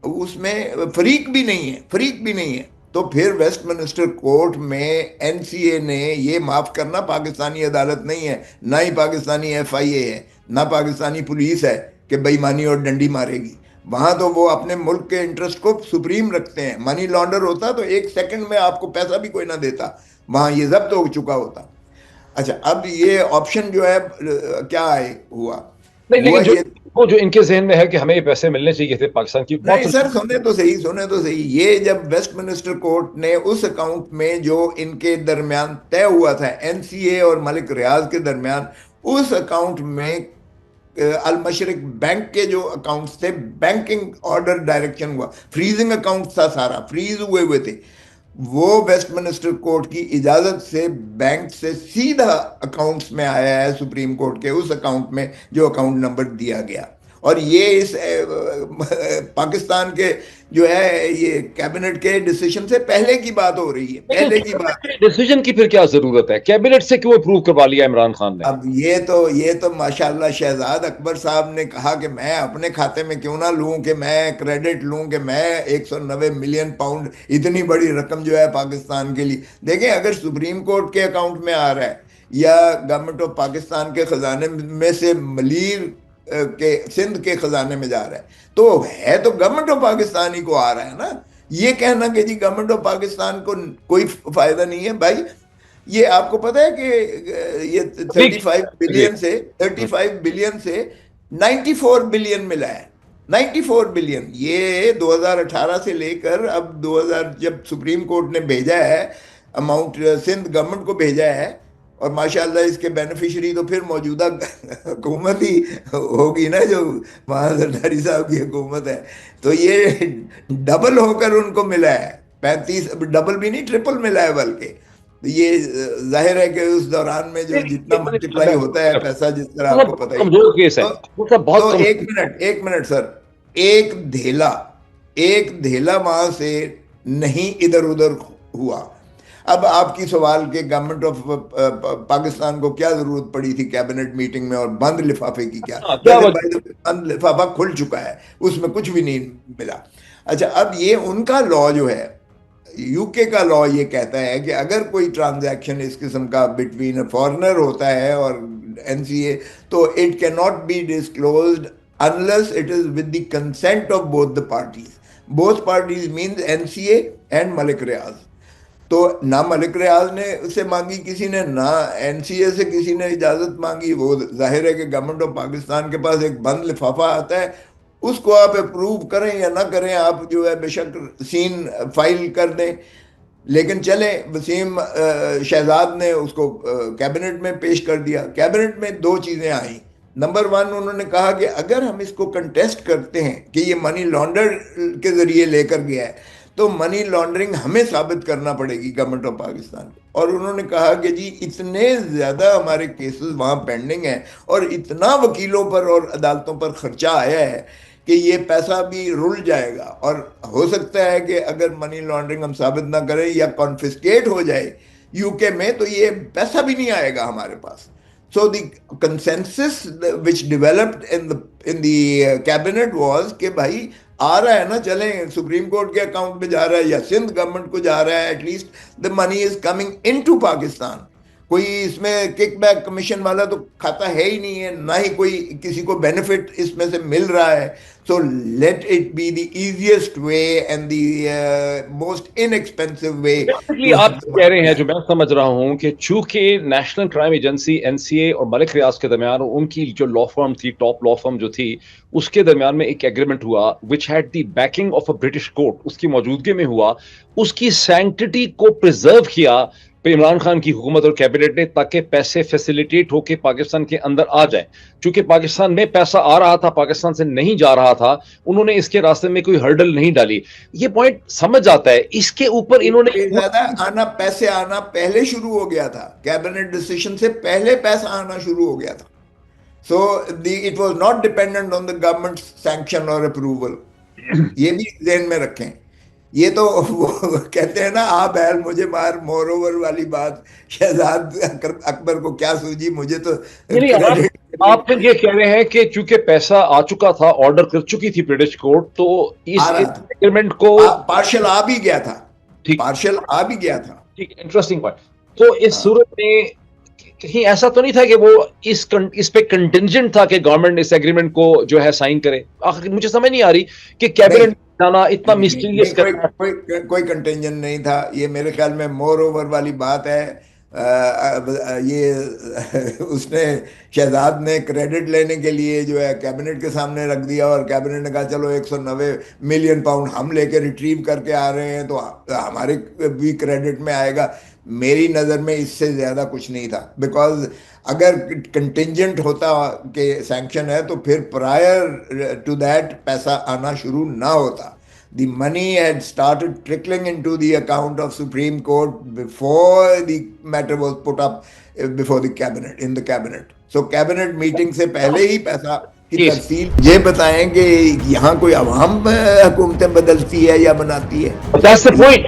اس میں فریق بھی نہیں ہے, فریق بھی نہیں ہے. تو پھر ویسٹ منسٹر کورٹ میں این سی اے نے یہ معاف کرنا, پاکستانی عدالت نہیں ہے, نہ ہی پاکستانی ایف آئی اے ہے, نہ پاکستانی پولیس ہے کہ بےایمانی اور ڈنڈی مارے گی. وہاں تو وہ اپنے ملک کے انٹرسٹ کو سپریم رکھتے ہیں. منی لانڈر ہوتا تو ایک سیکنڈ میں آپ کو پیسہ بھی کوئی نہ دیتا, وہاں یہ ضبط ہو چکا ہوتا. اچھا اب یہ آپشن جو ہے کیا ہوا, نہیں ہوا لیکن یہ جو ان کے ذہن میں ہے کہ ہمیں یہ پیسے ملنے چاہیے تھے پاکستان کی, نہیں سر, سنے تو صحیح, سنے تو صحیح. یہ جب ویسٹ منسٹر کورٹ نے اس اکاؤنٹ میں جو ان کے درمیان طے ہوا تھا این سی اے اور ملک ریاض کے درمیان, اس اکاؤنٹ میں المشرق بینک کے جو اکاؤنٹس تھے, بینکنگ آرڈر ڈائریکشن ہوا, فریزنگ اکاؤنٹ تھا, سارا فریز ہوئے تھے, وہ ویسٹ منسٹر کورٹ کی اجازت سے بینک سے سیدھا اکاؤنٹس میں آیا ہے سپریم کورٹ کے اس اکاؤنٹ میں جو اکاؤنٹ نمبر دیا گیا. اور یہ اس پاکستان کے جو ہے یہ کیبنٹ کے ڈیسیشن سے پہلے کی بات ہو رہی ہے, پہلے کی بات. ڈیسیژن کی پھر کیا ضرورت ہے, کیبنٹ سے کیوں اپروو کروا لیا عمران خان نے؟ اب یہ تو ماشاءاللہ شہزاد اکبر صاحب نے کہا کہ میں اپنے کھاتے میں کیوں نہ لوں, کہ میں کریڈٹ لوں کہ میں 190 ملین پاؤنڈ, اتنی بڑی رقم جو ہے پاکستان کے لیے. دیکھیں اگر سپریم کورٹ کے اکاؤنٹ میں آ رہا ہے یا گورنمنٹ آف پاکستان کے خزانے میں سے ملیر کے سندھ کے خزانے میں جا رہا ہے تو ہے تو گورنمنٹ آف پاکستان ہی کو آ رہا ہے نا. یہ کہنا کہ جی گورنمنٹ آف پاکستان کو کوئی فائدہ نہیں ہے, بھائی یہ آپ کو پتہ ہے کہ یہ 35 بلین سے 94 بلین ملا ہے, 94 بلین. یہ 2018 سے لے کر اب 2000 جب سپریم کورٹ نے بھیجا ہے اماؤنٹ, سندھ گورنمنٹ کو بھیجا ہے, اور ماشاءاللہ اس کے بینیفیشری تو پھر موجودہ حکومت ہی ہوگی نا, جو وہاں زرداری صاحب کی حکومت ہے. تو یہ ڈبل ہو کر ان کو ملا ہے, 35, ڈبل بھی نہیں ٹرپل ملا ہے بلکہ. یہ ظاہر ہے کہ اس دوران میں جو جتنا ملٹیپلائی ہوتا ہے پیسہ, جس طرح آپ کو پتہ ہی. تو ایک منٹ سر, ایک دھیلا وہاں سے نہیں ادھر ادھر ہوا. اب آپ کی سوال کہ گورنمنٹ آف پاکستان کو کیا ضرورت پڑی تھی کیبنٹ میٹنگ میں اور بند لفافے کی, کیا بند لفافہ کھل چکا ہے, اس میں کچھ بھی نہیں ملا. اچھا اب یہ ان کا لا جو ہے, یو کے کا لا یہ کہتا ہے کہ اگر کوئی ٹرانزیکشن اس قسم کا بٹوین اے فارنر ہوتا ہے اور این سی اے, تو اٹ کی not be disclosed unless it is with the consent of both the parties. Both parties means NCA and Malik Riaz. تو نہ ملک ریاض نے اسے مانگی کسی نے, نہ این سی اے سے کسی نے اجازت مانگی. وہ ظاہر ہے کہ گورنمنٹ آف پاکستان کے پاس ایک بند لفافہ آتا ہے, اس کو آپ اپروو کریں یا نہ کریں, آپ جو ہے بے شک سین فائل کر دیں. لیکن چلیں, وسیم شہزاد نے اس کو کیبنٹ میں پیش کر دیا. کیبنٹ میں دو چیزیں آئیں. نمبر 1, انہوں نے کہا کہ اگر ہم اس کو کنٹیسٹ کرتے ہیں کہ یہ منی لانڈر کے ذریعے لے کر گیا ہے تو منی لانڈرنگ ہمیں ثابت کرنا پڑے گی گورنمنٹ آف پاکستان کو. اور انہوں نے کہا کہ جی اتنے زیادہ ہمارے کیسز وہاں پینڈنگ ہیں اور اتنا وکیلوں پر اور عدالتوں پر خرچہ آیا ہے کہ یہ پیسہ بھی رل جائے گا, اور ہو سکتا ہے کہ اگر منی لانڈرنگ ہم ثابت نہ کریں یا کانفسکیٹ ہو جائے یو کے میں تو یہ پیسہ بھی نہیں آئے گا ہمارے پاس. So the consensus which developed in the cabinet was کہ بھائی آ رہا ہے نا, چلیں سپریم کورٹ کے اکاؤنٹ میں جا رہا ہے یا سندھ گورنمنٹ کو جا رہا ہے, at least the money is coming into Pakistan. کوئی اس میں کک بیک کمیشن والا تو کھاتا ہے ہی نہیں ہے, نہ ہی کوئی کسی کو بینیفٹ اس میں سے مل رہا ہے. So let it be the easiest way and the most inexpensive way. آپ کہہ رہے ہیں, جو میں سمجھ رہا ہوں, کہ چونکہ national crime agency N C A اور ملک ریاض کے درمیان, ان کی جو لا فرم تھی, ٹاپ لا فرم جو تھی, اس کے درمیان میں ایک ایگریمنٹ ہوا which had the backing of a British court, اس کی موجودگی میں ہوا, اس کی سینکٹٹی کو پرزرو کیا عمران خان کی حکومت اور کیبنٹ نے, تاکہ پیسے فیسیلیٹیٹ ہو کے پاکستان کے اندر آ جائیں. چونکہ پاکستان میں پیسہ آ رہا تھا, پاکستان سے نہیں جا رہا تھا, انہوں نے اس کے راستے میں کوئی ہرڈل نہیں ڈالی. یہ پوائنٹ سمجھ آتا ہے. اس کے اوپر انہوں نے زیادہ پیسے آنا پہلے شروع ہو گیا تھا, کیبنٹ ڈیسیژن سے پہلے پیسہ آنا شروع ہو گیا تھا. So it was not dependent on the government sanction اور اپروول. یہ بھی ذہن میں رکھیں. یہ تو وہ کہتے ہیں نا, آ بیل مجھے مار, مور اوور والی بات شہزاد اکبر کو کیا سوجی, مجھے تو. آپ یہ کہہ رہے ہیں کہ چونکہ پیسہ آ چکا تھا, آرڈر کر چکی تھی برٹش کورٹ, تو اس ایگریمنٹ کو پارشل آ بھی گیا تھا, پارشل آ بھی گیا تھا. ٹھیک, انٹرسٹنگ پوائنٹ. تو اس صورت میں کہیں ایسا تو نہیں تھا کہ وہ اس پہ کنٹینجنٹ تھا کہ گورنمنٹ اس ایگریمنٹ کو جو ہے سائن کرے؟ آخر مجھے سمجھ نہیں آ رہی کہ کیبنٹ جانا اتنا مسٹیریس کرنا. کوئی کنٹینجنٹ نہیں تھا. یہ میرے خیال میں مور اوور والی بات ہے. یہ اس نے شہزاد نے کریڈٹ لینے کے لیے جو ہے کیبنٹ کے سامنے رکھ دیا, اور کیبنٹ نے کہا چلو 190 ملین پاؤنڈ ہم لے کے ریٹریو کر کے آ رہے ہیں تو ہمارے بھی کریڈٹ میں آئے گا. میری نظر میں اس سے زیادہ کچھ نہیں تھا, بیکاز اگر کنٹینجنٹ ہوتا کہ سینکشن ہے تو پھر پرائر ٹو دیٹ پیسہ آنا شروع نہ ہوتا. The money had started trickling into the account of Supreme Court before the matter was put up before the cabinet, in the cabinet. So cabinet meeting سے پہلے ہی پیسہ کی تفصیل. یہ بتائیں کہ یہاں کوئی عوام حکومتیں بدلتی ہے یا بناتی ہے؟ That's the point.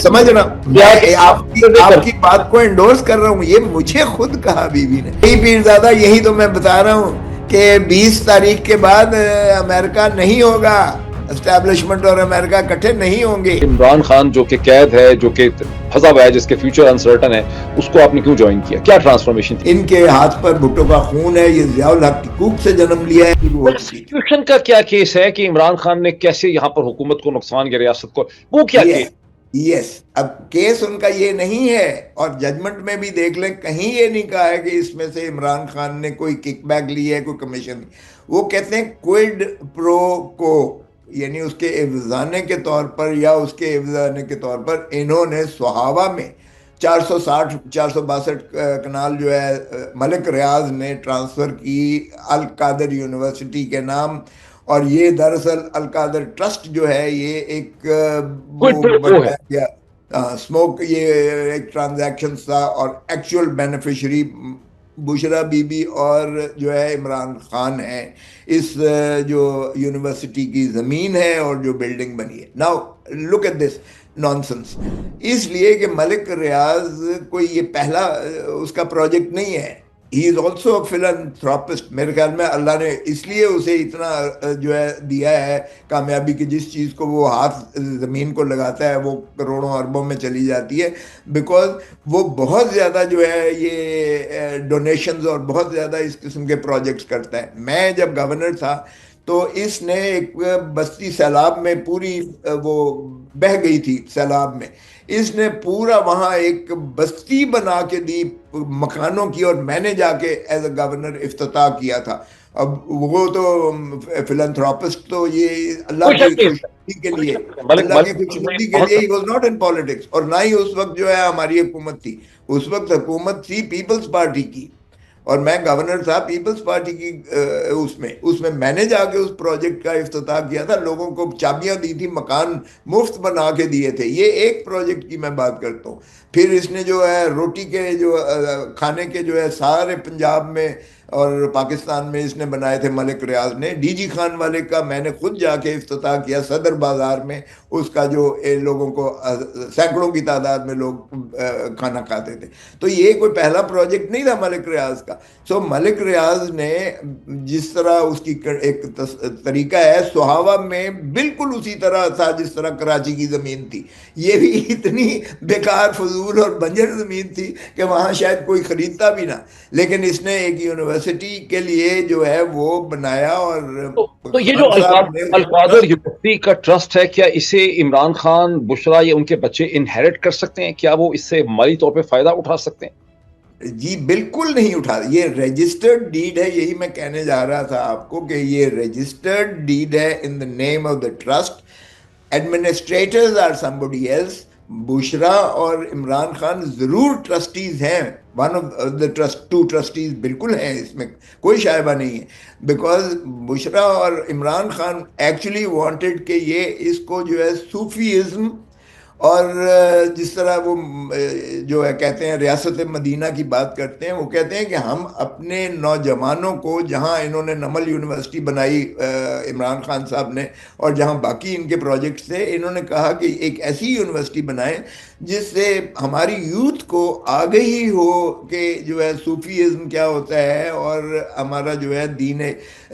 سمجھ رہا ہوں, میں آپ کی بات کو انڈورس کر رہا ہوں. یہ مجھے خود کہا بیوی نے. پیر زیادہ یہی تو میں بتا رہا ہوں کہ 20 تاریخ کے بعد امریکہ نہیں ہوگا, اسٹیبلشمنٹ اور امریکہ اکٹھے نہیں ہوں گے. عمران خان جو کہ قید ہے, جو کہ پھنسا ہوا ہے, جس کے فیوچر انسرٹن ہے, اس کو آپ نے کیوں جوائن کیا؟ کیا ٹرانسفارمیشن تھی؟ ان کے ہاتھ پر بھٹو کا خون ہے, یہ ضیاء الحق کی کوکھ سے جنم لیا ہے. پروسیکیوشن کا کیا کیس ہے کہ عمران خان نے کیسے یہاں پر حکومت کو نقصان یا ریاست کو, وہ کیا کیس؟ یس, اب کیس ان کا یہ نہیں ہے, اور ججمنٹ میں بھی دیکھ لیں کہیں یہ نہیں کہا ہے کہ اس میں سے عمران خان نے کوئی کک بیک لی ہے, کوئی کمیشن. وہ کہتے ہیں کوئڈ پرو کو, یعنی اس کے افزانے کے طور پر یا اس کے افزانے کے طور پر انہوں نے سہاوا میں 462 کنال جو ہے ملک ریاض نے ٹرانسفر کی القادر یونیورسٹی کے نام. اور یہ دراصل القادر ٹرسٹ جو ہے یہ ایک اسموک, یہ ایک ٹرانزیکشن تھا, اور actual beneficiary Bushra be be اور جو ہے عمران خان ہے. اس جو یونیورسٹی کی زمین ہے اور جو بلڈنگ بنی ہے. Now look at this nonsense. اس لیے کہ ملک ریاض کوئی یہ پہلا اس کا پروجیکٹ نہیں ہے. ہی از آلسو اے فلانتھراپسٹ. میرے خیال میں اللہ نے اس لیے اسے اتنا جو ہے دیا ہے کامیابی کی, جس چیز کو وہ ہاتھ زمین کو لگاتا ہے وہ کروڑوں اربوں میں چلی جاتی ہے, بیکاز وہ بہت زیادہ جو ہے یہ ڈونیشنز اور بہت زیادہ اس قسم کے پروجیکٹس کرتا ہے. میں جب گورنر تھا تو اس نے ایک بستی سیلاب میں پوری وہ بہہ گئی تھی سیلاب میں, اس نے پورا وہاں ایک بستی بنا کے دی مکانوں کی, اور میں نے جا کے ایز اے گورنر افتتاح کیا تھا. اب وہ تو فلانتھراپسٹ تو یہ اللہ کی خوشنودی کے لیے, اللہ کی خوشنودی کے لیے, he was not in politics. اور نہ ہی اس وقت جو ہے ہماری حکومت تھی. اس وقت حکومت تھی پیپلز پارٹی کی, اور میں گورنر تھا پیپلز پارٹی کی. اس میں نے جا کے اس پروجیکٹ کا افتتاح کیا تھا, لوگوں کو چابیاں دی تھی, مکان مفت بنا کے دیے تھے. یہ ایک پروجیکٹ کی میں بات کرتا ہوں. پھر اس نے جو ہے روٹی کے جو کھانے کے جو ہے سارے پنجاب میں اور پاکستان میں اس نے بنائے تھے ملک ریاض نے. ڈی جی خان والے کا میں نے خود جا کے افتتاح کیا صدر بازار میں, اس کا جو لوگوں کو سینکڑوں کی تعداد میں لوگ کھانا کھاتے تھے. تو یہ کوئی پہلا پروجیکٹ نہیں تھا ملک ریاض کا. سو ملک ریاض نے جس طرح اس کی ایک طریقہ ہے, سہاوا میں بالکل اسی طرح تھا جس طرح کراچی کی زمین تھی. یہ بھی اتنی بیکار فضول اور بنجر زمین تھی کہ وہاں شاید کوئی خریدتا بھی نہ, لیکن اس نے ایک یونیورسٹی کے لیے جو ہے وہ بنایا. اور تو یہ جو القادر یونیورسٹی کا ٹرسٹ ہے, کیا اسے عمران خان, بشرا یا ان کے بچے انہیرٹ کر سکتے ہیں؟ کیا وہ اس سے مالی طور پہ فائدہ اٹھا سکتے ہیں؟ جی بالکل نہیں اٹھا. یہ رجسٹرڈ ڈیڈ ہے, یہی میں کہنے جا رہا تھا آپ کو کہ یہ رجسٹرڈ ڈیڈ ہے in the name of the trust. Administrators are somebody else. Bushra اور عمران خان ضرور ٹرسٹیز ہیں, one of the two trustees بالکل ہیں, اس میں کوئی شائبہ نہیں ہے. بیکاز بشرا اور عمران خان ایکچولی وانٹڈ کہ یہ اس کو جو ہے صوفیزم اور جس طرح وہ جو ہے کہتے ہیں ریاست مدینہ کی بات کرتے ہیں, وہ کہتے ہیں کہ ہم اپنے نوجوانوں کو, جہاں انہوں نے نمل یونیورسٹی بنائی عمران خان صاحب نے, اور جہاں باقی ان کے پروجیکٹس تھے, انہوں نے کہا کہ ایک ایسی یونیورسٹی بنائیں جس سے ہماری یوتھ کو آگہی ہو کہ جو ہے صوفیزم کیا ہوتا ہے, اور ہمارا جو ہے دین,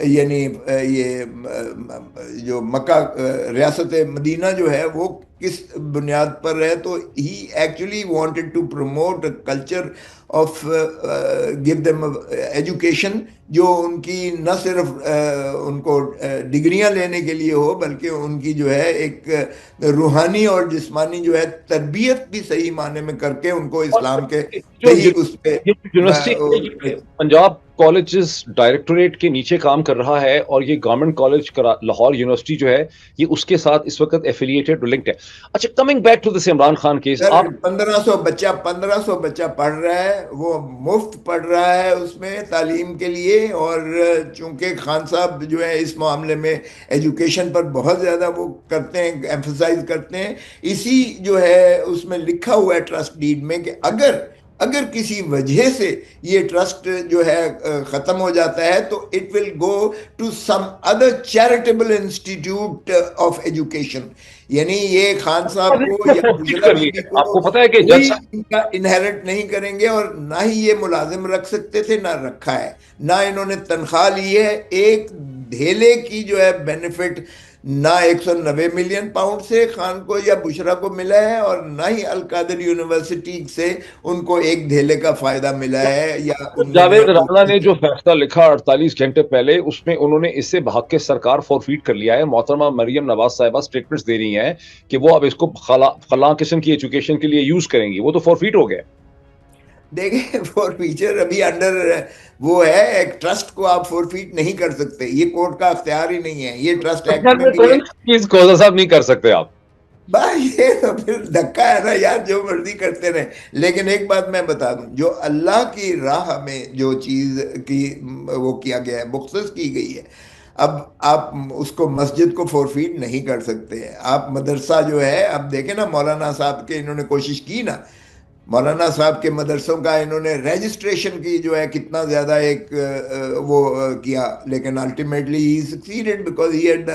یعنی یہ جو مکہ ریاست مدینہ جو ہے وہ کس بنیاد پر ہے. تو he actually wanted to promote a culture of give them education, جو ان کی نہ صرف ان کو ڈگریاں لینے کے لیے ہو, بلکہ ان کی جو ہے ایک روحانی اور جسمانی جو ہے تربیت بھی صحیح معنی میں کر کے ان کو اسلام کے صحیح اس پہ. یونیورسٹی پنجاب کالجز ڈائریکٹوریٹ کے نیچے کام کر رہا ہے, اور یہ گورنمنٹ کالج لاہور یونیورسٹی جو ہے یہ اس کے ساتھ اس وقت ایفیلیٹڈ لنکڈ ہے. اچھا, coming back to this Imran Khan case, 1500 بچہ پڑھ رہا ہے, وہ مفت پڑھ رہا ہے اس میں تعلیم کے لیے. اور چونکہ خان صاحب جو ہے اس معاملے میں ایجوکیشن پر بہت زیادہ وہ کرتے ہیں, ایمفسائز کرتے ہیں, اسی جو ہے اس میں لکھا ہوا ہے ٹرسٹ ڈیڈ میں کہ اگر کسی وجہ سے یہ ٹرسٹ جو ہے ختم ہو جاتا ہے تو it will go to some other charitable institute of education. یعنی یہ خان صاحب کو یا بشرا بیوی کو آپ کو پتا ہے کہ کوئی ان کا انہیرٹ نہیں کریں گے, اور نہ ہی یہ ملازم رکھ سکتے تھے, نہ رکھا ہے, نہ انہوں نے تنخواہ لی ہے. ایک دھیلے کی جو ہے بینیفٹ نہ 190 ملین پاؤنڈ سے خان کو یا بشرا کو ملا ہے, اور نہ ہی القادر یونیورسٹی سے ان کو ایک دھیلے کا فائدہ ملا ہے. یا جاوید رانا نے جو فیصلہ لکھا 48 گھنٹے پہلے, اس میں انہوں نے اس سے بھاگ کے سرکار فورفیٹ کر لیا ہے. محترمہ مریم نواز صاحبہ اسٹیٹمنٹس دے رہی ہیں کہ وہ اب اس کو خلا قسم کی ایجوکیشن کے لیے یوز کریں گی. وہ تو فورفیٹ ہو گیا. دیکھیں فور فیچر ابھی انڈر وہ ہے, ایک ٹرسٹ کو آپ فور فیٹ نہیں کر سکتے, یہ کورٹ کا اختیار ہی نہیں ہے, یہ ٹرسٹ ایکٹ میں بھی ہے. صاحب نہیں کر سکتے آپ, بس یہ تو پھر دھکا ہے نا یار, جو مرضی کرتے رہیں. لیکن ایک بات میں بتا دوں, جو اللہ کی راہ میں جو چیز کی وہ کیا گیا ہے, مختص کی گئی ہے, اب آپ اس کو مسجد کو فور فیٹ نہیں کر سکتے. آپ مدرسہ جو ہے, اب دیکھیں نا مولانا صاحب کے انہوں نے کوشش کی نا, مولانا صاحب کے مدرسوں کا انہوں نے رجسٹریشن کی جو ہے کتنا زیادہ ایک وہ کیا, لیکن ultimately he succeeded because he had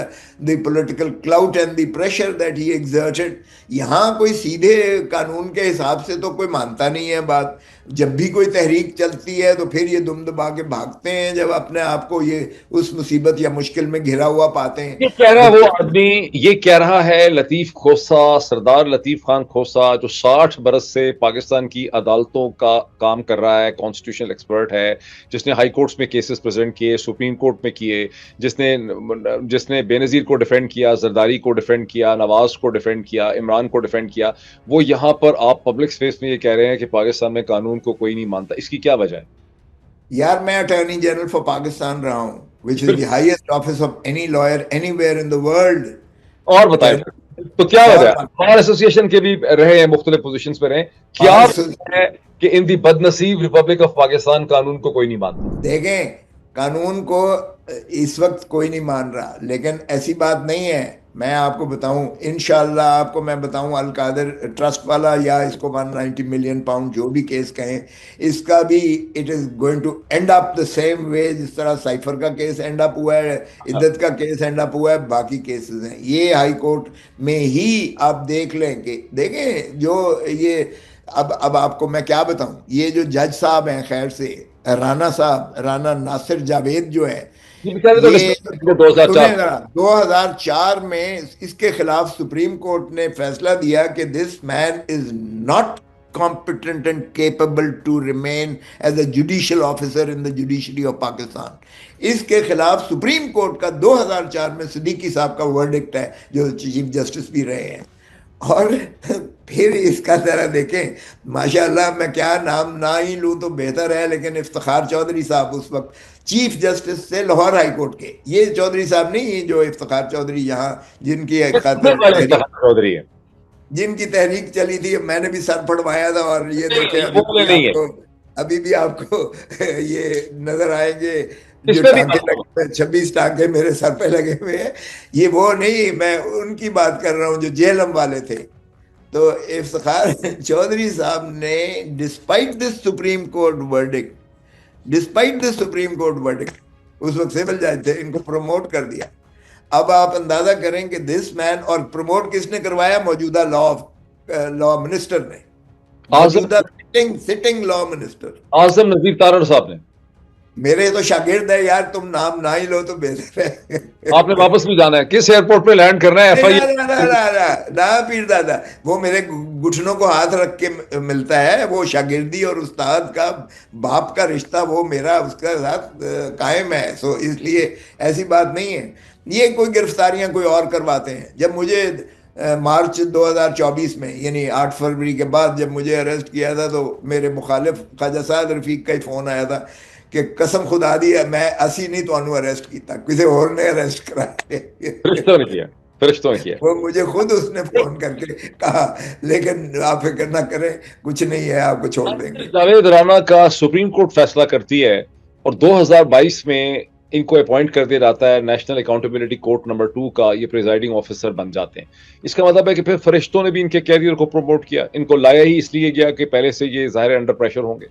the political clout and the pressure that he exerted. یہاں کوئی سیدھے قانون کے حساب سے تو کوئی مانتا نہیں ہے بات. جب بھی کوئی تحریک چلتی ہے تو پھر یہ دم دبا کے بھاگتے ہیں جب اپنے آپ کو یہ اس مصیبت یا مشکل میں گھرا ہوا پاتے ہیں. یہ کہہ رہا وہ آدمی, یہ کہہ رہا ہے لطیف کھوسہ, سردار لطیف خان کھوسہ, جو 60 برس سے پاکستان کی عدالتوں کا کام کر رہا ہے, کانسٹیٹیوشنل ایکسپرٹ ہے, جس نے ہائی کورٹس میں کیسز پریزنٹ کیے, سپریم کورٹ میں کیے, جس نے بے نظیر کو ڈیفینڈ کیا, زرداری کو ڈیفینڈ کیا, نواز کو ڈیفینڈ کیا, عمران کو ڈیفینڈ کیا. وہ یہاں پر آپ پبلک اسپیس میں یہ کہہ رہے ہیں کہ پاکستان میں قانون کو کوئی نہیں مانتا. اس کی کیا وجہ ہے؟ یار میں اٹارنی جنرل فار پاکستان رہا ہوں, which is the highest office of any lawyer anywhere in the world. اور بتائیں تو کیا وجہ ہے؟ بار ایسوسیشن کے بھی رہے ہیں, مختلف پوزیشنز پہ رہے, کیا ہے کہ ان دی بد نصیب ریپبلک آف پاکستان قانون کو کوئی نہیں مانتا؟ دیکھیں قانون کو اس وقت کوئی نہیں مان رہا, لیکن ایسی بات نہیں ہے میں آپ کو بتاؤں انشاءاللہ، آپ کو میں بتاؤں القادر ٹرسٹ والا یا اس کو 190 ملین پاؤنڈ جو بھی کیس کہیں، اس کا بھی it is going to end up the same way جس طرح سائفر کا کیس اینڈ اپ ہوا ہے، عدت کا کیس اینڈ اپ ہوا ہے، باقی کیسز ہیں یہ ہائی کورٹ میں ہی آپ دیکھ لیں کہ دیکھیں جو یہ اب آپ کو میں کیا بتاؤں، یہ جو جج صاحب ہیں خیر سے رانا صاحب، رانا ناصر جاوید جو ہے، بیچارے تو یہ ڈسمس 2004 سنیں ذرا، 2004 میں اس کے خلاف سپریم کورٹ نے فیصلہ دیا کہ this man is not competent and capable to remain as a judicial officer in the judiciary of Pakistan. اس کے خلاف سپریم کورٹ کا 2004 میں صدیقی صاحب کا ورڈکٹ ہے جو چیف جسٹس بھی رہے ہیں. اور پھر اس کا ذرا دیکھیں ماشاءاللہ، میں کیا نام نہ ہی لوں تو بہتر ہے، لیکن افتخار چودھری صاحب اس وقت چیف جسٹس سے لاہور ہائی کورٹ کے، یہ چودھری صاحب نہیں جو افتخار چودھری یہاں جن کی خاطر چودھری ہے، جن کی تحریک چلی تھی، میں نے بھی سر پڑوایا تھا، اور یہ دیکھیں ابھی وہ بھی نہیں آپ ہے کو ابھی بھی آپ کو یہ نظر آئیں گے اس جو میں بھی ٹانکے لگے ہوئے 26 ٹانکے میرے سر پہ لگے ہوئے ہیں. یہ وہ نہیں، میں ان کی بات کر رہا ہوں جو جیلم والے تھے. تو افتخار چودھری صاحب نے despite this Supreme Court verdict, despite this Supreme Court verdict, اس وقت سیول جج تھے، ان کو پروموٹ کر دیا. اب آپ اندازہ کریں کہ دس مین، اور پروموٹ کس نے کروایا؟ موجودہ لا منسٹر نے، موجودہ سٹنگ لا منسٹر اعظم نذیر تارڑ صاحب نے. میرے تو شاگرد ہے یار، تم نام نہ ہی لو تو بہتر ہے. آپ نے واپس بھی جانا ہے، کس ایئرپورٹ پہ لینڈ کرنا ہے؟ ایف آئی نہ پیر دادا، وہ میرے گھٹنوں کو ہاتھ رکھ کے ملتا ہے، وہ شاگردی اور استاد کا باپ کا رشتہ وہ میرا اس کے ساتھ قائم ہے. سو اس لیے ایسی بات نہیں ہے. یہ کوئی گرفتاریاں کوئی اور کرواتے ہیں. جب مجھے مارچ 2024 میں یعنی 8 فروری کے بعد جب مجھے اریسٹ کیا تھا، تو میرے مخالف خواجہ سعد رفیق کا ہی فون آیا تھا کہ قسم خدا دی ہے میں اسی نہیں تو اریسٹ کیتا، کسی اور نے اریسٹ کرا کے. فرشتوں نے کیا، فرشتوں نے کیا. وہ مجھے خود اس نے فون کر کے کہا، لیکن آپ فکر نہ کریں، کچھ نہیں ہے، آپ کو چھوڑ دیں گے. جاوید رانا کا سپریم کورٹ فیصلہ کرتی ہے اور 2022 میں ان کو اپوائنٹ کر دیا جاتا ہے نیشنل اکاؤنٹیبلٹی کورٹ نمبر 2 کا، یہ پریزائڈنگ آفیسر بن جاتے ہیں. اس کا مطلب ہے کہ پھر فرشتوں نے بھی ان کے کیریئر کو پروموٹ کیا، ان کو لایا ہی اس لیے گیا کہ پہلے سے یہ ظاہر انڈر پریشر ہوں گے.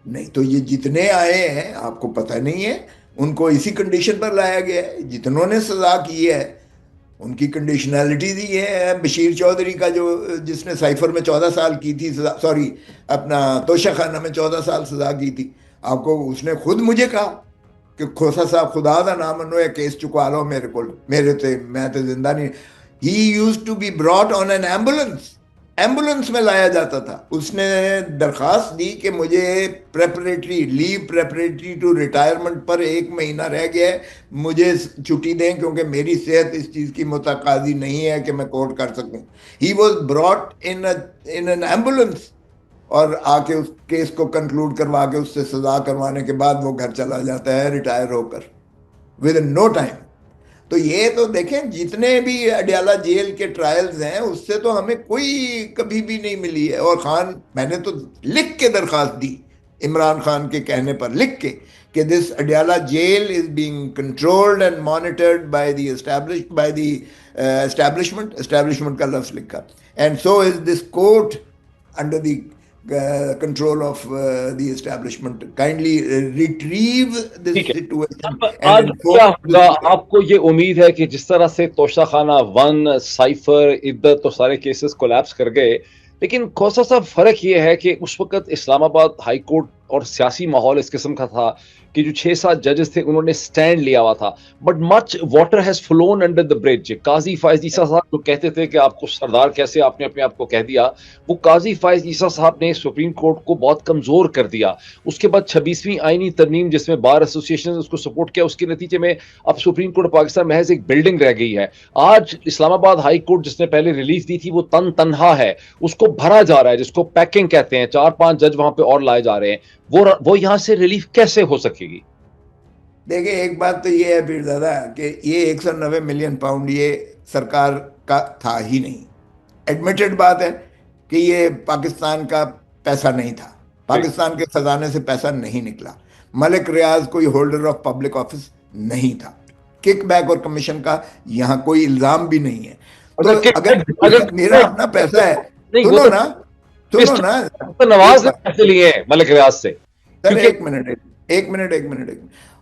نہیں تو یہ جتنے آئے ہیں آپ کو پتہ نہیں ہے، ان کو اسی کنڈیشن پر لایا گیا ہے. جتنوں نے سزا کی ہے ان کی کنڈیشنلٹیز ہی ہے. بشیر چودھری کا جو جس نے سائفر میں 14 سال کی تھی سزا، سوری اپنا توشہ خانہ میں 14 سال سزا کی تھی، آپ کو اس نے خود مجھے کہا کہ کھوسا صاحب خدا دا نام منو یہ کیس چکوا لو میرے کو، میرے تے میں تے زندہ نہیں. He used to be brought on an ambulance میں لایا جاتا تھا. اس نے درخواست دی کہ مجھے پریپریٹری ٹو ریٹائرمنٹ پر 1 مہینہ رہ گیا ہے، مجھے چھٹی دیں کیونکہ میری صحت اس چیز کی متقاضی نہیں ہے کہ میں کورٹ کر سکوں. He was brought in an ambulance, اور آ کے اس کیس کو کنکلوڈ کروا کے اس سے سزا کروانے کے بعد وہ گھر چلا جاتا ہے ریٹائر ہو کر ود ان نو ٹائم. تو یہ تو دیکھیں جتنے بھی اڈیالہ جیل کے ٹرائلز ہیں اس سے تو ہمیں کوئی کبھی بھی نہیں ملی ہے. اور خان میں نے تو لکھ کے درخواست دی عمران خان کے کہنے پر، لکھ کے کہ this Adiala jail is being controlled and monitored by the establishment کا لفظ لکھا، and so is this court under the control of the establishment. Kindly retrieve this situation آج and کیا enforce ہوگا؟ آپ کو یہ امید ہے کہ جس طرح سے توشہ خانہ 1، سائفر، عدت تو سارے کیسز کولیپس کر گئے، لیکن کھوسا صاحب فرق یہ ہے کہ اس وقت اسلام آباد ہائی کورٹ اور سیاسی ماحول اس قسم کا تھا کہ جو 6-7 ججز تھے انہوں نے سٹینڈ لیا ہوا تھا، but much water has flown under the bridge. Qazi Faez عیسیٰ صاحب جو کہتے تھے کہ آپ کو سردار کیسے آپ نے اپنے آپ کو کہہ دیا، وہ قاضی فائز عیسیٰ صاحب نے سپریم کورٹ کو بہت کمزور کر دیا. اس کے بعد 26ویں آئینی ترمیم جس میں بار ایسوسی ایشن اس کو سپورٹ کیا، اس کے نتیجے میں اب سپریم کورٹ پاکستان محض ایک بلڈنگ رہ گئی ہے. آج اسلام آباد ہائی کورٹ جس نے پہلے ریلیف دی تھی وہ تنہا ہے، اس کو بھرا جا رہا ہے، جس کو پیکنگ کہتے ہیں. 4-5 جج وہاں پہ اور لائے جا رہے ہیں، وہ یہاں سے ریلیف کیسے ہو سکے گی؟ دیکھیں ایک بات تو یہ ہے پیر دادا کہ یہ 190 ملین پاؤنڈ یہ سرکار کا تھا ہی نہیں. ایڈمیٹڈ بات ہے کہ یہ پاکستان کا پیسہ نہیں تھا، پاکستان کے خزانے سے پیسہ نہیں نکلا. ملک ریاض کوئی ہولڈر آف پبلک آفس نہیں تھا. کک بیک اور کمیشن کا یہاں کوئی الزام بھی نہیں ہے. تو اگر میرا اپنا پیسہ ہے, نہیں وہ سنو نا تو نواز نے پیسے لیے ہیں ملک ریاض سے. سر ایک منٹ.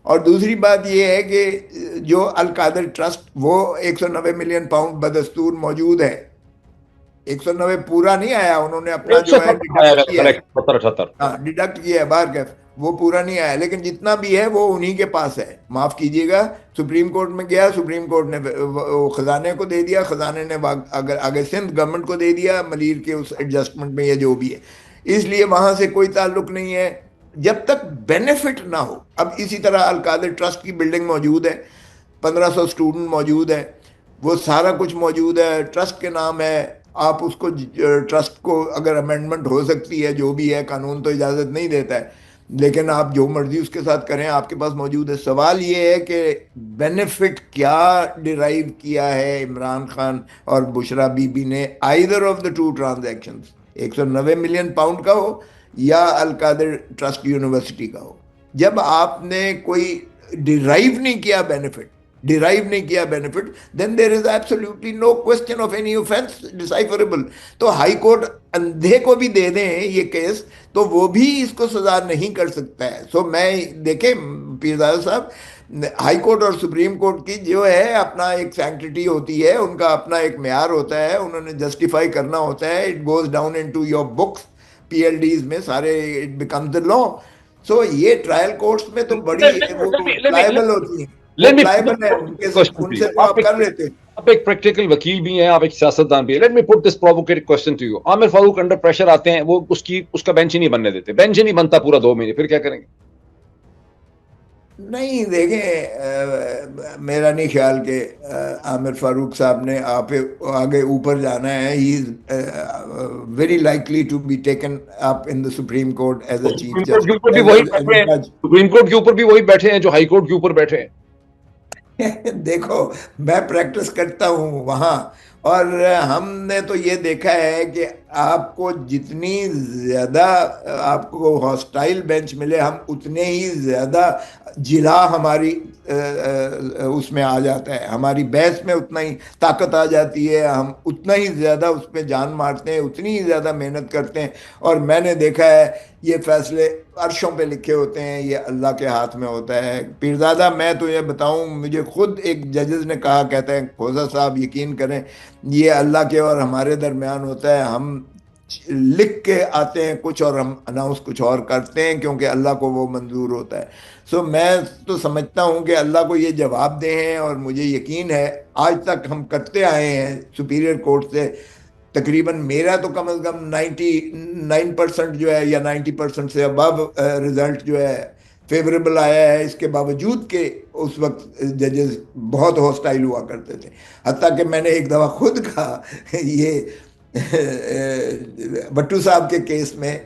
اور دوسری بات یہ ہے کہ جو القادر ٹرسٹ وہ 190 ملین پاؤنڈ بدستور موجود ہے. 190 پورا نہیں آیا, انہوں نے اپنا جو ہے ڈیڈکٹ کیا ہے باہر کیف, وہ پورا نہیں آیا, لیکن جتنا بھی ہے وہ انہی کے پاس ہے. معاف کیجیے گا, سپریم کورٹ میں گیا, سپریم کورٹ نے خزانے کو دے دیا, خزانے نے آگے سندھ گورنمنٹ کو دے دیا ملیر کے اس ایڈجسٹمنٹ میں یا جو بھی ہے. اس لیے وہاں سے کوئی تعلق نہیں ہے جب تک بینیفٹ نہ ہو. اب اسی طرح القادر ٹرسٹ کی بلڈنگ موجود ہے, 1500 اسٹوڈنٹ موجود ہے, وہ سارا کچھ موجود ہے, ٹرسٹ کے نام ہے. آپ اس کو ٹرسٹ کو اگر امینڈمنٹ ہو سکتی ہے, جو بھی ہے, قانون تو اجازت نہیں دیتا ہے, لیکن آپ جو مرضی اس کے ساتھ کریں, آپ کے پاس موجود ہے. سوال یہ ہے کہ بینیفٹ کیا ڈیرائیو کیا ہے عمران خان اور بشرا بی بی نے either of the to transactions, 190 million pound کا ہو یا القادر ٹرسٹ یونیورسٹی کا ہو. جب آپ نے کوئی ڈیرائیو نہیں کیا benefit, then there is absolutely no question of any offense decipherable. تو ہائی کورٹ اندھے کو بھی دے دیں یہ کیس تو وہ بھی اس کو سزا نہیں کر سکتا ہے. سو میں دیکھیں پیرزادہ صاحب, ہائی کورٹ اور سپریم کورٹ کی جو ہے اپنا ایک سینکٹیٹی ہوتی ہے, ان کا اپنا ایک معیار ہوتا ہے, انہوں نے جسٹیفائی کرنا ہوتا ہے. It goes down into your books, P L Ds میں سارے اٹ بیکمز دا لا. سو یہ ٹرائل کورٹس میں تو بڑی لائبل ہوتی ہیں, آپ ایک پریکٹیکل وکیل بھی ہیں, آپ ایک سیاستدان بھی ہیں. Let me put this provocative question to you. Aamir Farooq under pressure آتے ہیں, وہ اس کا بینچ ہی نہیں بننے دیتے, بینچ ہی نہیں بنتا پورا 2 مہینے, پھر کیا کریں گے؟ نہیں دیکھیں, میرا نہیں خیال کہ عامر فاروق صاحب نے آپ آگے اوپر جانا ہے. He is very likely to be taken up in the Supreme Court as a chief justice. Supreme Court کے اوپر بھی وہی بیٹھے ہیں جو ہائی کورٹ کے اوپر بیٹھے ہیں. دیکھو میں پریکٹس کرتا ہوں وہاں, اور ہم نے تو یہ دیکھا ہے کہ آپ کو جتنی زیادہ آپ کو ہاسٹائل بینچ ملے, ہم اتنے ہی زیادہ جلا ہماری اس میں آ جاتا ہے, ہماری بحث میں اتنا ہی طاقت آ جاتی ہے, ہم اتنا ہی زیادہ اس پہ جان مارتے ہیں, اتنی ہی زیادہ محنت کرتے ہیں. اور میں نے دیکھا ہے یہ فیصلے عرشوں پہ لکھے ہوتے ہیں, یہ اللہ کے ہاتھ میں ہوتا ہے. پیرزادہ میں تو یہ بتاؤں, مجھے خود ایک ججز نے کہا, کہتے ہیں کھوسا صاحب یقین کریں یہ اللہ کے اور ہمارے درمیان ہوتا ہے, ہم لکھ کے آتے ہیں کچھ اور ہم اناؤنس کچھ اور کرتے ہیں, کیونکہ اللہ کو وہ منظور ہوتا ہے. سو میں تو سمجھتا ہوں کہ اللہ کو یہ جواب دے ہیں, اور مجھے یقین ہے آج تک ہم کرتے آئے ہیں سپیریئر کورٹ سے تقریباً, میرا تو کم از کم 99% جو ہے یا 90% سے ابو رزلٹ جو ہے فیوریبل آیا ہے, اس کے باوجود کہ اس وقت ججز بہت ہاسٹائل ہوا کرتے تھے. حتیٰ کہ میں نے ایک دفعہ خود کہا, یہ بٹو صاحب کے کیس میں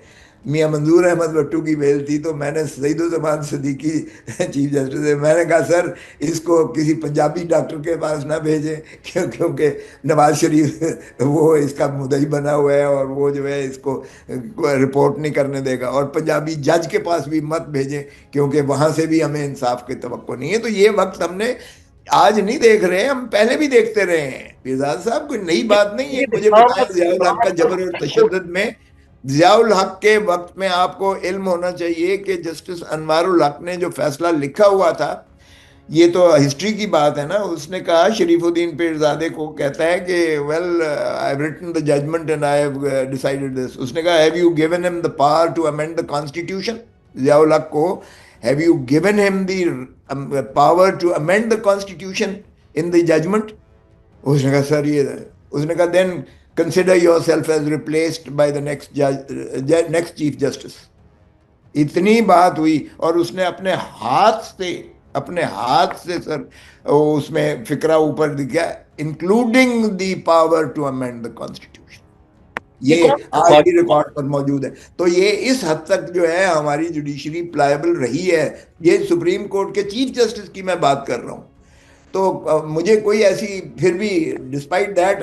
میاں منظور احمد بٹو کی بیل تھی, تو میں نے سعید الزمان صدیقی چیف جسٹس سے میں نے کہا سر اس کو کسی پنجابی ڈاکٹر کے پاس نہ بھیجیں, کیونکہ نواز شریف وہ اس کا مدعی بنا ہوا ہے اور وہ جو ہے اس کو رپورٹ نہیں کرنے دے گا, اور پنجابی جج کے پاس بھی مت بھیجیں کیونکہ وہاں سے بھی ہمیں انصاف کی توقع نہیں ہے. تو یہ وقت ہم نے آج نہیں دیکھ رہے, ہم پہلے بھی دیکھتے رہے ہیں. پیرزاد صاحب کوئی نئی بات نہیں ہے. مجھے بتائیں ضیاء الحق کا جبر اور تشدد میں, ضیاء الحق کے وقت میں آپ کو علم ہونا چاہیے کہ جسٹس انوار الحق نے جو فیصلہ لکھا ہوا تھا, یہ تو ہسٹری کی بات ہے نا, اس نے کہا شریف الدین پیرزادے کو, کہتا ہے کہ well I have written the judgment and I have decided this. اس نے کہا have you given him the power to amend the constitution. Zia ul-Haq کو have you given him the power to amend the constitution in the judgment? اس نے کہا سر یہ, اس نے کہا then consider yourself as replaced by the next chief justice. اتنی بات ہوئی, اور اس نے اپنے ہاتھ سے سر اس میں فقرہ اوپر دکھا, including the power to amend the constitution. یہ آج بھی ریکارڈ پر موجود ہے. تو یہ اس حد تک جو ہے ہماری جوڈیشری پلائبل رہی ہے. یہ سپریم کورٹ کے چیف جسٹس کی میں بات کر رہا ہوں. تو مجھے کوئی ایسی پھر بھی ڈسپائٹ دیٹ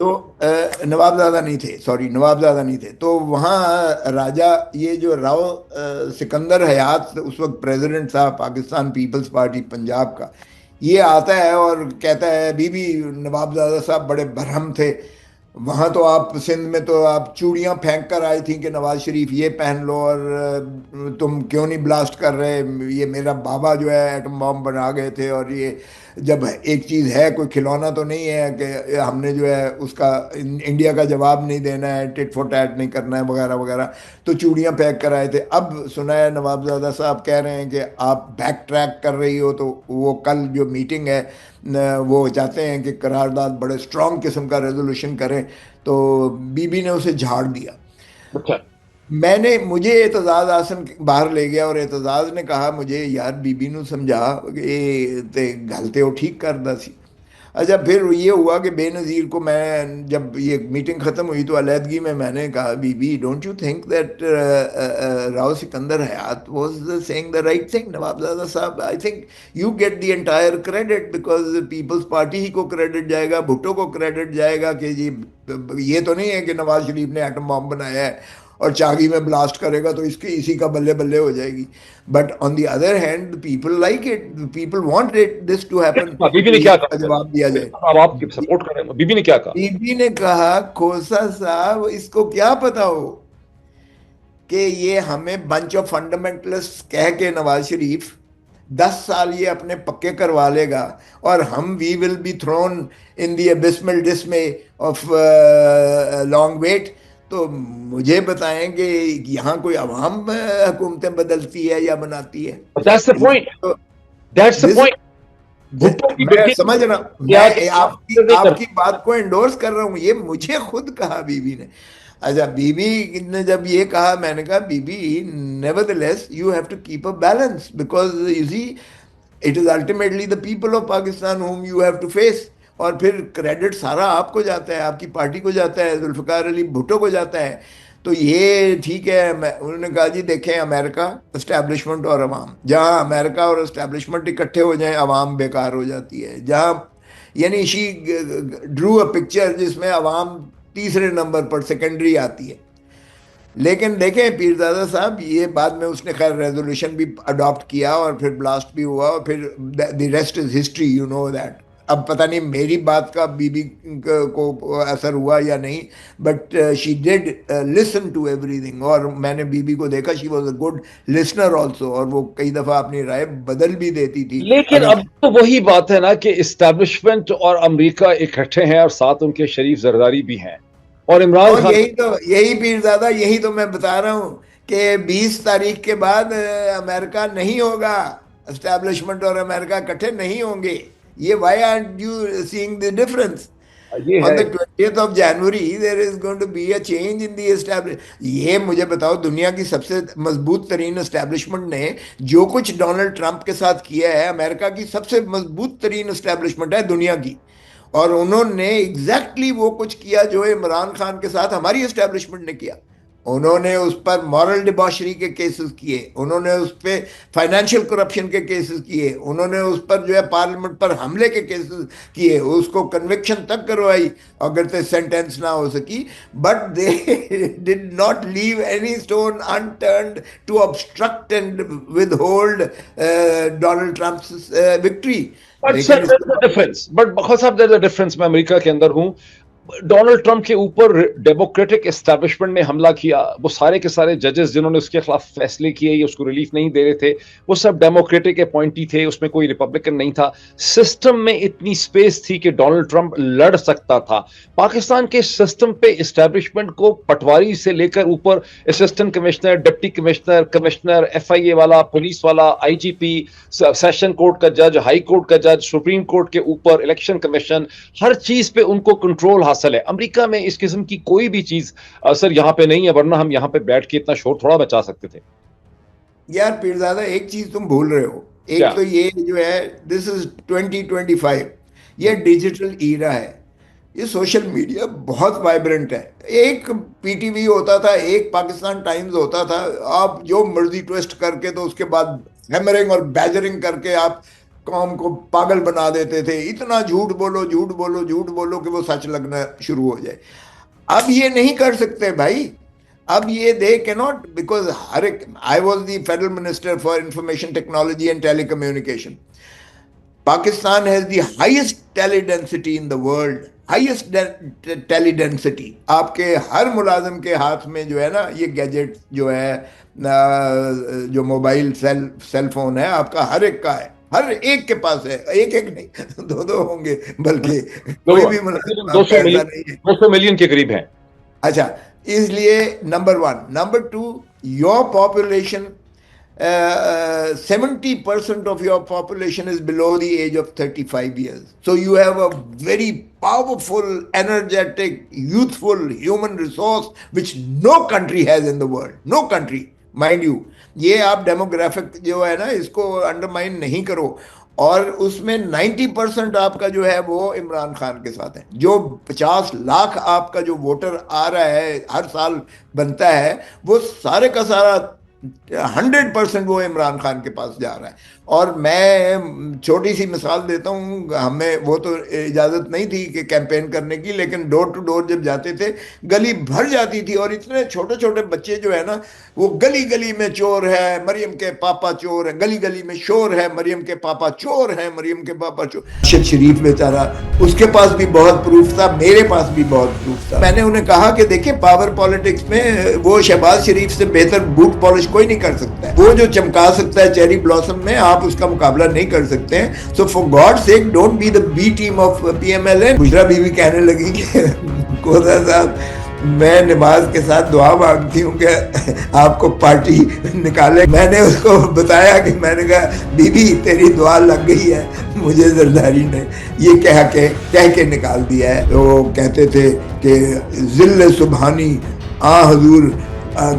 تو نوابزادہ نہیں تھے، سوری نوابزادہ نہیں تھے، تو وہاں راجا یہ جو راؤ سکندر حیات اس وقت پریزیڈنٹ تھا پاکستان پیپلز پارٹی پنجاب کا، یہ آتا ہے اور کہتا ہے بی بی نوابزادہ صاحب بڑے برہم تھے، وہاں تو آپ سندھ میں تو آپ چوڑیاں پھینک کر آئی تھیں کہ نواز شریف یہ پہن لو، اور تم کیوں نہیں بلاسٹ کر رہے، یہ میرا بابا جو ہے ایٹم بام بنا گئے تھے، اور یہ جب ایک چیز ہے کوئی کھلونا تو نہیں ہے کہ ہم نے جو ہے اس کا انڈیا کا جواب نہیں دینا ہے، ٹٹ فور ٹیٹ نہیں کرنا ہے وغیرہ وغیرہ، تو چوڑیاں پھینک کر آئے تھے۔ اب سنا ہے نوابزادہ صاحب کہہ رہے ہیں کہ آپ بیک ٹریک کر رہی ہو، تو وہ کل جو میٹنگ ہے وہ چاہتے ہیں کہ قرارداد بڑے اسٹرانگ قسم کا ریزولوشن کریں، تو بی بی نے اسے جھاڑ دیا۔ اچھا، مجھے اعتزاز آسن باہر لے گیا، اور اعتزاز نے کہا مجھے یار بی بی نو سمجھا کہ تے گل تے وہ ٹھیک کردا سی۔ اچھا پھر یہ ہوا کہ بے نظیر کو میں جب یہ میٹنگ ختم ہوئی تو علیحدگی میں نے کہا Bibi don't you think that Rao Sikandar Hayat was saying the right thing, Nawabzada Sahib I think you get the entire credit, because Peoples Party ہی کو کریڈٹ جائے گا، بھٹو کو کریڈٹ جائے گا کہ جی یہ تو نہیں ہے کہ نواز شریف نے ایٹم بام بنایا ہے اور چاگی میں بلاسٹ کرے گا تو اسی کا بلے بلے ہو جائے گی۔ But on the other hand people like it, people want it this to happen, Bibi کہ نے کیا اس کا کہا؟ جواب دیا جائے۔ اب آپ کی سپورٹ کر رہے ہیں، بی بی نے کیا کہا؟ بی بی نے کہا کھوسا صاحب اس کو کیا پتا ہو کہ یہ ہمیں بنچ آف فنڈامنٹلسٹ کہہ کے نواز شریف 10 سال یہ اپنے پکے کروا لے گا، اور ہم we will be thrown in the abysmal dismay of long wait. تو مجھے بتائیں کہ یہاں کوئی عوام حکومتیں بدلتی ہے یا بناتی ہے؟ That's the point. That's the this point. Bhutto کی میں بیٹی سمجھ رہا ہوں، کیا کہ میں آپ کی بات کو انڈورس کر رہا ہوں، یہ مجھے خود کہا بی بی نے۔ اچھا بی بی نے جب یہ کہا میں نے کہا Bibi nevertheless you have to keep a balance, because you see it is ultimately the people of Pakistan whom you have to face, اور پھر کریڈٹ سارا آپ کو جاتا ہے، آپ کی پارٹی کو جاتا ہے، ذوالفقار علی بھٹو کو جاتا ہے۔ تو یہ ٹھیک ہے، انہوں نے کہا جی دیکھیں امریکہ اسٹیبلشمنٹ اور عوام، جہاں امریکہ اور اسٹیبلشمنٹ اکٹھے ہو جائیں عوام بیکار ہو جاتی ہے، جہاں یعنی شی ڈرو اے پکچر جس میں عوام تیسرے نمبر پر سیکنڈری آتی ہے۔ لیکن دیکھیں پیرزادہ صاحب یہ بعد میں اس نے خیر ریزولوشن بھی اڈاپٹ کیا اور پھر بلاسٹ بھی ہوا، اور پھر the rest is history, you know that. اب پتہ نہیں میری بات کا بی بی کو اثر ہوا یا نہیں، but she did listen to everything, اور میں نے بی بی کو دیکھا she was a good listener also, اور وہ کئی دفعہ اپنی رائے بدل بھی دیتی تھی لیکن اگر۔ اب تو وہی بات ہے نا کہ اسٹیبلشمنٹ اور امریکہ اکٹھے ہیں، اور ساتھ ان کے شریف زرداری بھی ہیں، اور عمران اور خان یہی پیرزادہ یہی تو میں بتا رہا ہوں کہ 20 تاریخ کے بعد امریکہ نہیں ہوگا، اسٹیبلشمنٹ اور امریکہ اکٹھے نہیں ہوں گے۔ یہ why aren't you seeing the difference? یہ آن ہے۔ دا 20th of January there is going to be a change in the establishment۔ یہ مجھے بتاؤ دنیا کی سب سے مضبوط ترین اسٹیبلشمنٹ نے جو کچھ ڈونلڈ ٹرمپ کے ساتھ کیا ہے، امریکہ کی سب سے مضبوط ترین اسٹیبلشمنٹ ہے دنیا کی، اور انہوں نے ایگزیکٹلی وہ کچھ کیا جو عمران خان کے ساتھ ہماری اسٹیبلشمنٹ نے کیا۔ انہوں نے اس پر مورل ڈباشری کے کیسز کیے، انہوں نے اس پہ فائنینشیل کرپشن کے کیسز کیے، انہوں نے اس پر جو ہے پارلیمنٹ پر حملے کے کیسز کیے، اس کو کنوکشن تک کروائی اگر تے سینٹینس نہ ہو سکی، but they did not leave any stone unturned to obstruct and withhold Donald Trump's victory. But لیکن سر ڈفرنس، بٹ بخت صاحب دیر ڈفرنس، میں امریکہ کے اندر ہوں، ڈونلڈ ٹرمپ کے اوپر ڈیموکریٹک اسٹیبلشمنٹ نے حملہ کیا، وہ سارے کے سارے ججز جنہوں نے اس کے خلاف فیصلے کیے یا اس کو ریلیف نہیں دے رہے تھے، وہ سب ڈیموکریٹک اپوائنٹی تھے، اس میں کوئی ریپبلکن نہیں تھا۔ سسٹم میں اتنی سپیس تھی کہ ڈونلڈ ٹرمپ لڑ سکتا تھا۔ پاکستان کے سسٹم پہ اسٹیبلشمنٹ کو پٹواری سے لے کر اوپر assistant commissioner, deputy commissioner, commissioner F I A والا، پولیس والا، آئی جی پی، سیشن کورٹ کا جج، ہائی کورٹ کا جج، سپریم کورٹ کے اوپر الیکشن کمیشن، ہر چیز پہ ان کو کنٹرول حاصل ہے۔ امریکہ میں اس قسم کی کوئی بھی چیز سر یہاں پہ نہیں ہے، ورنہ ہم یہاں پہ بیٹھ کے اتنا شور تھوڑا بچا سکتے تھے۔ یار پیرزادہ ایک چیز تم بھول رہے ہو، کیا؟ ایک تو یہ جو ہے دس از 2025، یہ ڈیجیٹل ایرا ہے، یہ سوشل میڈیا بہت وائبرنٹ ہے۔ ایک پی ٹی وی ہوتا تھا، ایک پاکستان ٹائمز ہوتا تھا، آپ جو مرضی ٹویسٹ کر کے تو اس کے بعد ہیمرنگ اور بیجرنگ کر کے آپ قوم کو پاگل بنا دیتے تھے، اتنا جھوٹ بولو جھوٹ بولو جھوٹ بولو کہ وہ سچ لگنا شروع ہو جائے. اب یہ نہیں کر سکتے بھائی. اب یہ دے کی ناٹ، بیکاز ہر ایک، I was the federal minister for information technology and telecommunication. Pakistan has the highest teledensity in the world, highest teledensity. آپ کے ہر ملازم کے ہاتھ میں جو ہے نا یہ گیجٹ جو ہے، جو موبائل سیل فون ہے آپ کا، ہر ایک کا ہے، ہر ایک کے پاس ہے. ایک ایک نہیں، دو دو ہوں گے، بلکہ کوئی بھی ملازم آپ کا ایسا نہیں ہے. 200 ملین کے قریب ہیں. اچھا، اس لیے number one. Number two, your population 70% of your population is below the age of 35 years. So you have a very powerful, energetic, youthful human resource which no country has in the world. No country, mind you. یہ آپ demographic جو ہے نا اس کو undermine نہیں کرو. اور اس میں 90% آپ کا جو ہے وہ عمران خان کے ساتھ ہے. جو 50 لاکھ آپ کا جو ووٹر آ رہا ہے ہر سال بنتا ہے، وہ سارے کا سارا 100% وہ عمران خان کے پاس جا رہا ہے. اور میں چھوٹی سی مثال دیتا ہوں، ہمیں وہ تو اجازت نہیں تھی کہ کیمپین کرنے کی، لیکن ڈور ٹو ڈور جب جاتے تھے گلی بھر جاتی تھی، اور اتنے چھوٹے چھوٹے بچے جو ہے نا وہ گلی گلی میں چور ہے، مریم کے پاپا چور ہے، گلی گلی میں شور ہے، مریم کے پاپا چور ہیں، مریم کے پاپا چور. شریف بیچارہ، اس کے پاس بھی بہت پروف تھا، میرے پاس بھی بہت پروف تھا. میں نے انہیں کہا کہ دیکھیں پاور پالیٹکس میں وہ شہباز شریف سے بہتر بوٹ پالش کوئی نہیں کر سکتا ہے. وہ جو چمکا سکتا ہے چیری بلاسم میں، آپ اس کا مقابلہ نہیں کر سکتے ہیں. So for God sake don't be the B team of P M L A. Bushra be be کہنے لگی کہ کوزا صاحب میں نماز کے ساتھ دعا مانگتی ہوں کہ آپ کو پارٹی نکالے. میں نے اس کو بتایا کہ میں نے کہا بی بی تیری دعا لگ گئی ہے، مجھے زرداری نے یہ کہہ کے نکال دیا ہے. وہ کہتے تھے کہ ذل سبحانی آ حضور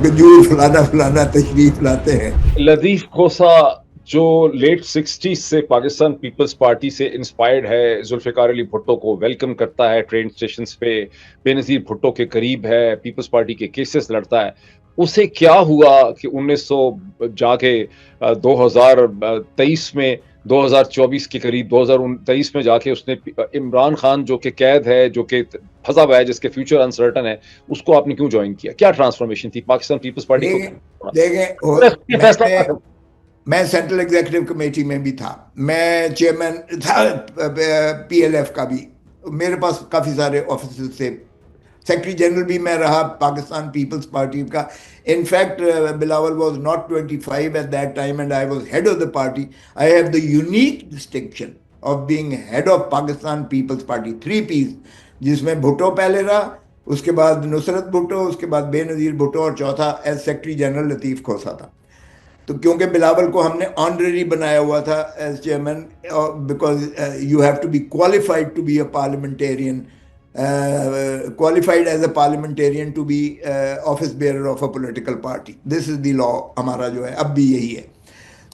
گجور فلانا فلانا تشریف لاتے ہیں. لطیف کھوسا جو لیٹ 60s سے پاکستان پیپلز پارٹی سے انسپائرڈ ہے، ذوالفقار علی بھٹو کو ویلکم کرتا ہے ٹرین سٹیشنز پہ، بے نظیر بھٹو کے قریب ہے، پیپلز پارٹی کے کیسز لڑتا ہے. اسے کیا ہوا کہ 1900 جا کے 2023 میں 2024 کے قریب 2023 میں جا کے اس نے عمران خان جو کہ قید ہے، جو کہ پھنسا ہوا ہے، جس کے فیوچر انسرٹن ہے، اس کو آپ نے کیوں جوائن کیا؟ کیا ٹرانسفارمیشن تھی پاکستان پیپلز پارٹی کو؟ دیکھیں میں سینٹرل ایگزیکٹو کمیٹی میں بھی تھا، میں چیئرمین تھا پی ایل ایف کا بھی، میرے پاس کافی سارے آفیسز تھے. سیکرٹری جنرل بھی میں رہا پاکستان پیپلز پارٹی کا. In fact, Bilawal was not 25 at that time and I was head of the party. I have the unique distinction of being head of Pakistan People's Party, 3 P's, جس میں بھٹو پہلے رہا، اس کے بعد نصرت بھٹو، اس کے بعد بے نظیر بھٹو، اور چوتھا ایز سیکرٹری جنرل لطیف کھوسا تھا. تو کیونکہ بلاول کو ہم نے آنریری بنایا ہوا تھا as chairman, because you have to be qualified to be a parliamentarian, qualified as a parliamentarian to be office bearer of a political party. This is the law ہمارا جو ہے اب بھی یہی ہے.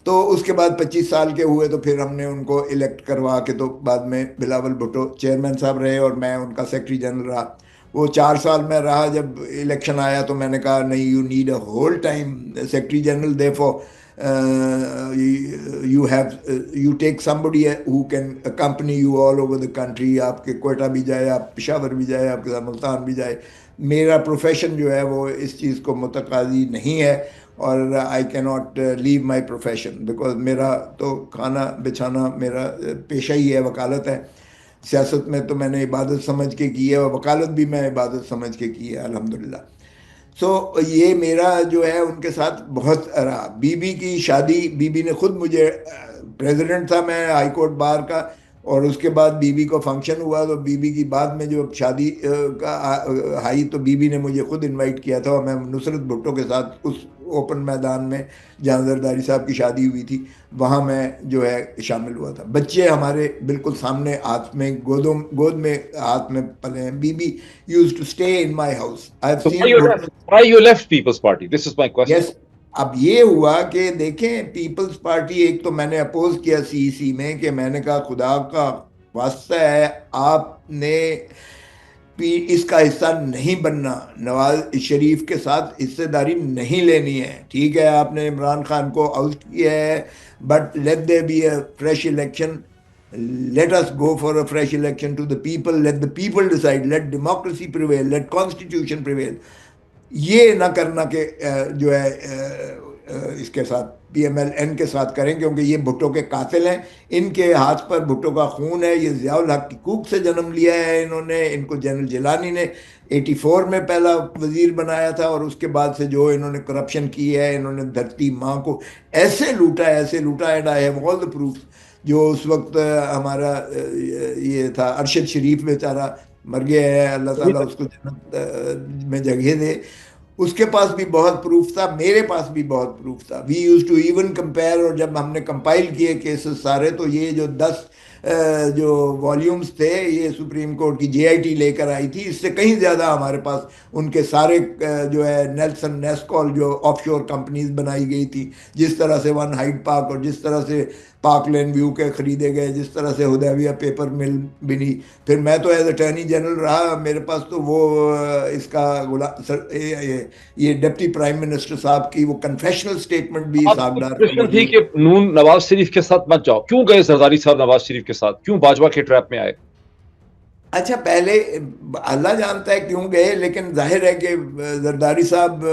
تو اس کے بعد 25 سال کے ہوئے تو پھر ہم نے ان کو الیکٹ کروا کے، تو بعد میں بلاول بھٹو چیئرمین صاحب رہے اور میں ان کا سیکرٹری جنرل رہا. وہ 4 سال میں رہا. جب الیکشن آیا تو میں نے کہا نہیں، you need a whole time secretary general, therefore you take somebody who can accompany you all over the country. آپ کے کوئٹہ بھی جائے، آپ پشاور بھی جائے، آپ کے ساتھ ملتان بھی جائے. میرا پروفیشن جو ہے وہ اس چیز کو متقاضی نہیں ہے، اور I cannot leave my profession because میرا تو کھانا بچھانا میرا پیشہ ہی ہے، وکالت ہے. سیاست میں تو میں نے عبادت سمجھ کے کی ہے، اور وکالت بھی میں عبادت سمجھ کے کی ہے الحمدللہ. سو یہ میرا جو ہے ان کے ساتھ بہت رہا. بی بی کی شادی، بی بی نے خود مجھے، پریزیڈنٹ تھا میں ہائی کورٹ بار کا، اور اس کے بعد بی بی کو فنکشن ہوا تو بی بی کی بعد میں جو شادی کا آئی تو بی بی نے مجھے خود انوائٹ کیا تھا، اور میں نصرت بھٹو کے ساتھ اس اوپن میدان میں جہاں زرداری صاحب کی شادی ہوئی تھی وہاں میں جو ہے شامل ہوا تھا. بچے ہمارے بالکل سامنے ہاتھ میں گود میں ہاتھ میں پلے ہیں. Bibi used to stay in my house. I've seen Why you left People's Party? This is my question. Yes. اب یہ ہوا کہ دیکھیں پیپلز پارٹی، ایک تو میں نے اپوز کیا سی میں، کہ میں نے کہا خدا کا واسطہ ہے آپ نے اس کا حصہ نہیں بننا، نواز شریف کے ساتھ حصے داری نہیں لینی ہے. ٹھیک ہے آپ نے عمران خان کو آؤٹ کیا ہے، but let there be a fresh election. Let us go for a fresh election to the people. Let the people decide. Let democracy prevail. Let constitution prevail. یہ نہ کرنا کہ جو ہے اس کے ساتھ پی ایم ایل این کے ساتھ کریں، کیونکہ یہ بھٹو کے قاتل ہیں. ان کے ہاتھ پر بھٹو کا خون ہے. یہ ضیاء الحق کی کوکھ سے جنم لیا ہے انہوں نے. ان کو جنرل جیلانی نے 84 میں پہلا وزیر بنایا تھا، اور اس کے بعد سے جو انہوں نے کرپشن کی ہے، انہوں نے دھرتی ماں کو ایسے لوٹا and I have all the proof. جو اس وقت ہمارا یہ تھا ارشد شریف بیچارہ مر گیا ہے، اللہ تعالیٰ اس کو جنت میں جگہ دے. اس کے پاس بھی بہت پروف تھا، میرے پاس بھی بہت پروف تھا. We use to even compare. اور جب ہم نے کمپائل کیے کیسز سارے، تو یہ جو 10 جو والیومز تھے، یہ سپریم کورٹ کی جے آئی ٹی لے کر آئی تھی. اس سے کہیں زیادہ ہمارے پاس ان کے سارے جو ہے نیلسن نیسکول جو آف شور کمپنیز بنائی گئی تھی، جس طرح سے ون ہائیڈ پارک اور جس طرح سے پارک لین ویو کے خریدے گئے، جس طرح سے حدیبیہ پیپر مل بنی. پھر میں تو ایز اٹارنی جنرل رہا، میرے پاس تو وہ اس کا یہ ڈپٹی پرائم منسٹر صاحب کی وہ کنفیشنل سٹیٹمنٹ بھی آپ تھی کہ نون نواز شریف کے ساتھ مت جاؤ. کیوں گئے زرداری صاحب نواز شریف کے ساتھ؟ کیوں باجوہ کے ٹریپ میں آئے؟ اچھا، پہلے اللہ جانتا ہے کیوں گئے، لیکن ظاہر ہے کہ زرداری صاحب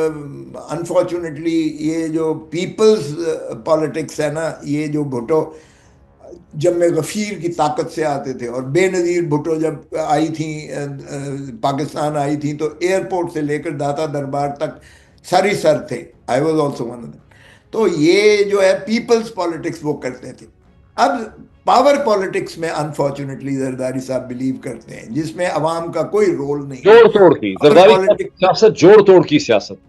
انفارچونیٹلی یہ جو پیپلز پالیٹکس ہے نا، یہ جو بھٹو جب میں غفیر کی طاقت سے آتے تھے، اور بے نظیر بھٹو جب آئی تھیں پاکستان آئی تھیں، تو ایئرپورٹ سے لے کر داتا دربار تک سر ہی سر تھے. I was also one of them. تو یہ جو ہے پیپلز پالیٹکس وہ کرتے تھے. اب پاور پالیٹکس میں انفارچونیٹلی زرداری صاحب بلیو کرتے ہیں، جس میں عوام کا کوئی رول نہیں. جوڑ توڑ کی زرداری سیاست، جوڑ توڑ کی سیاست،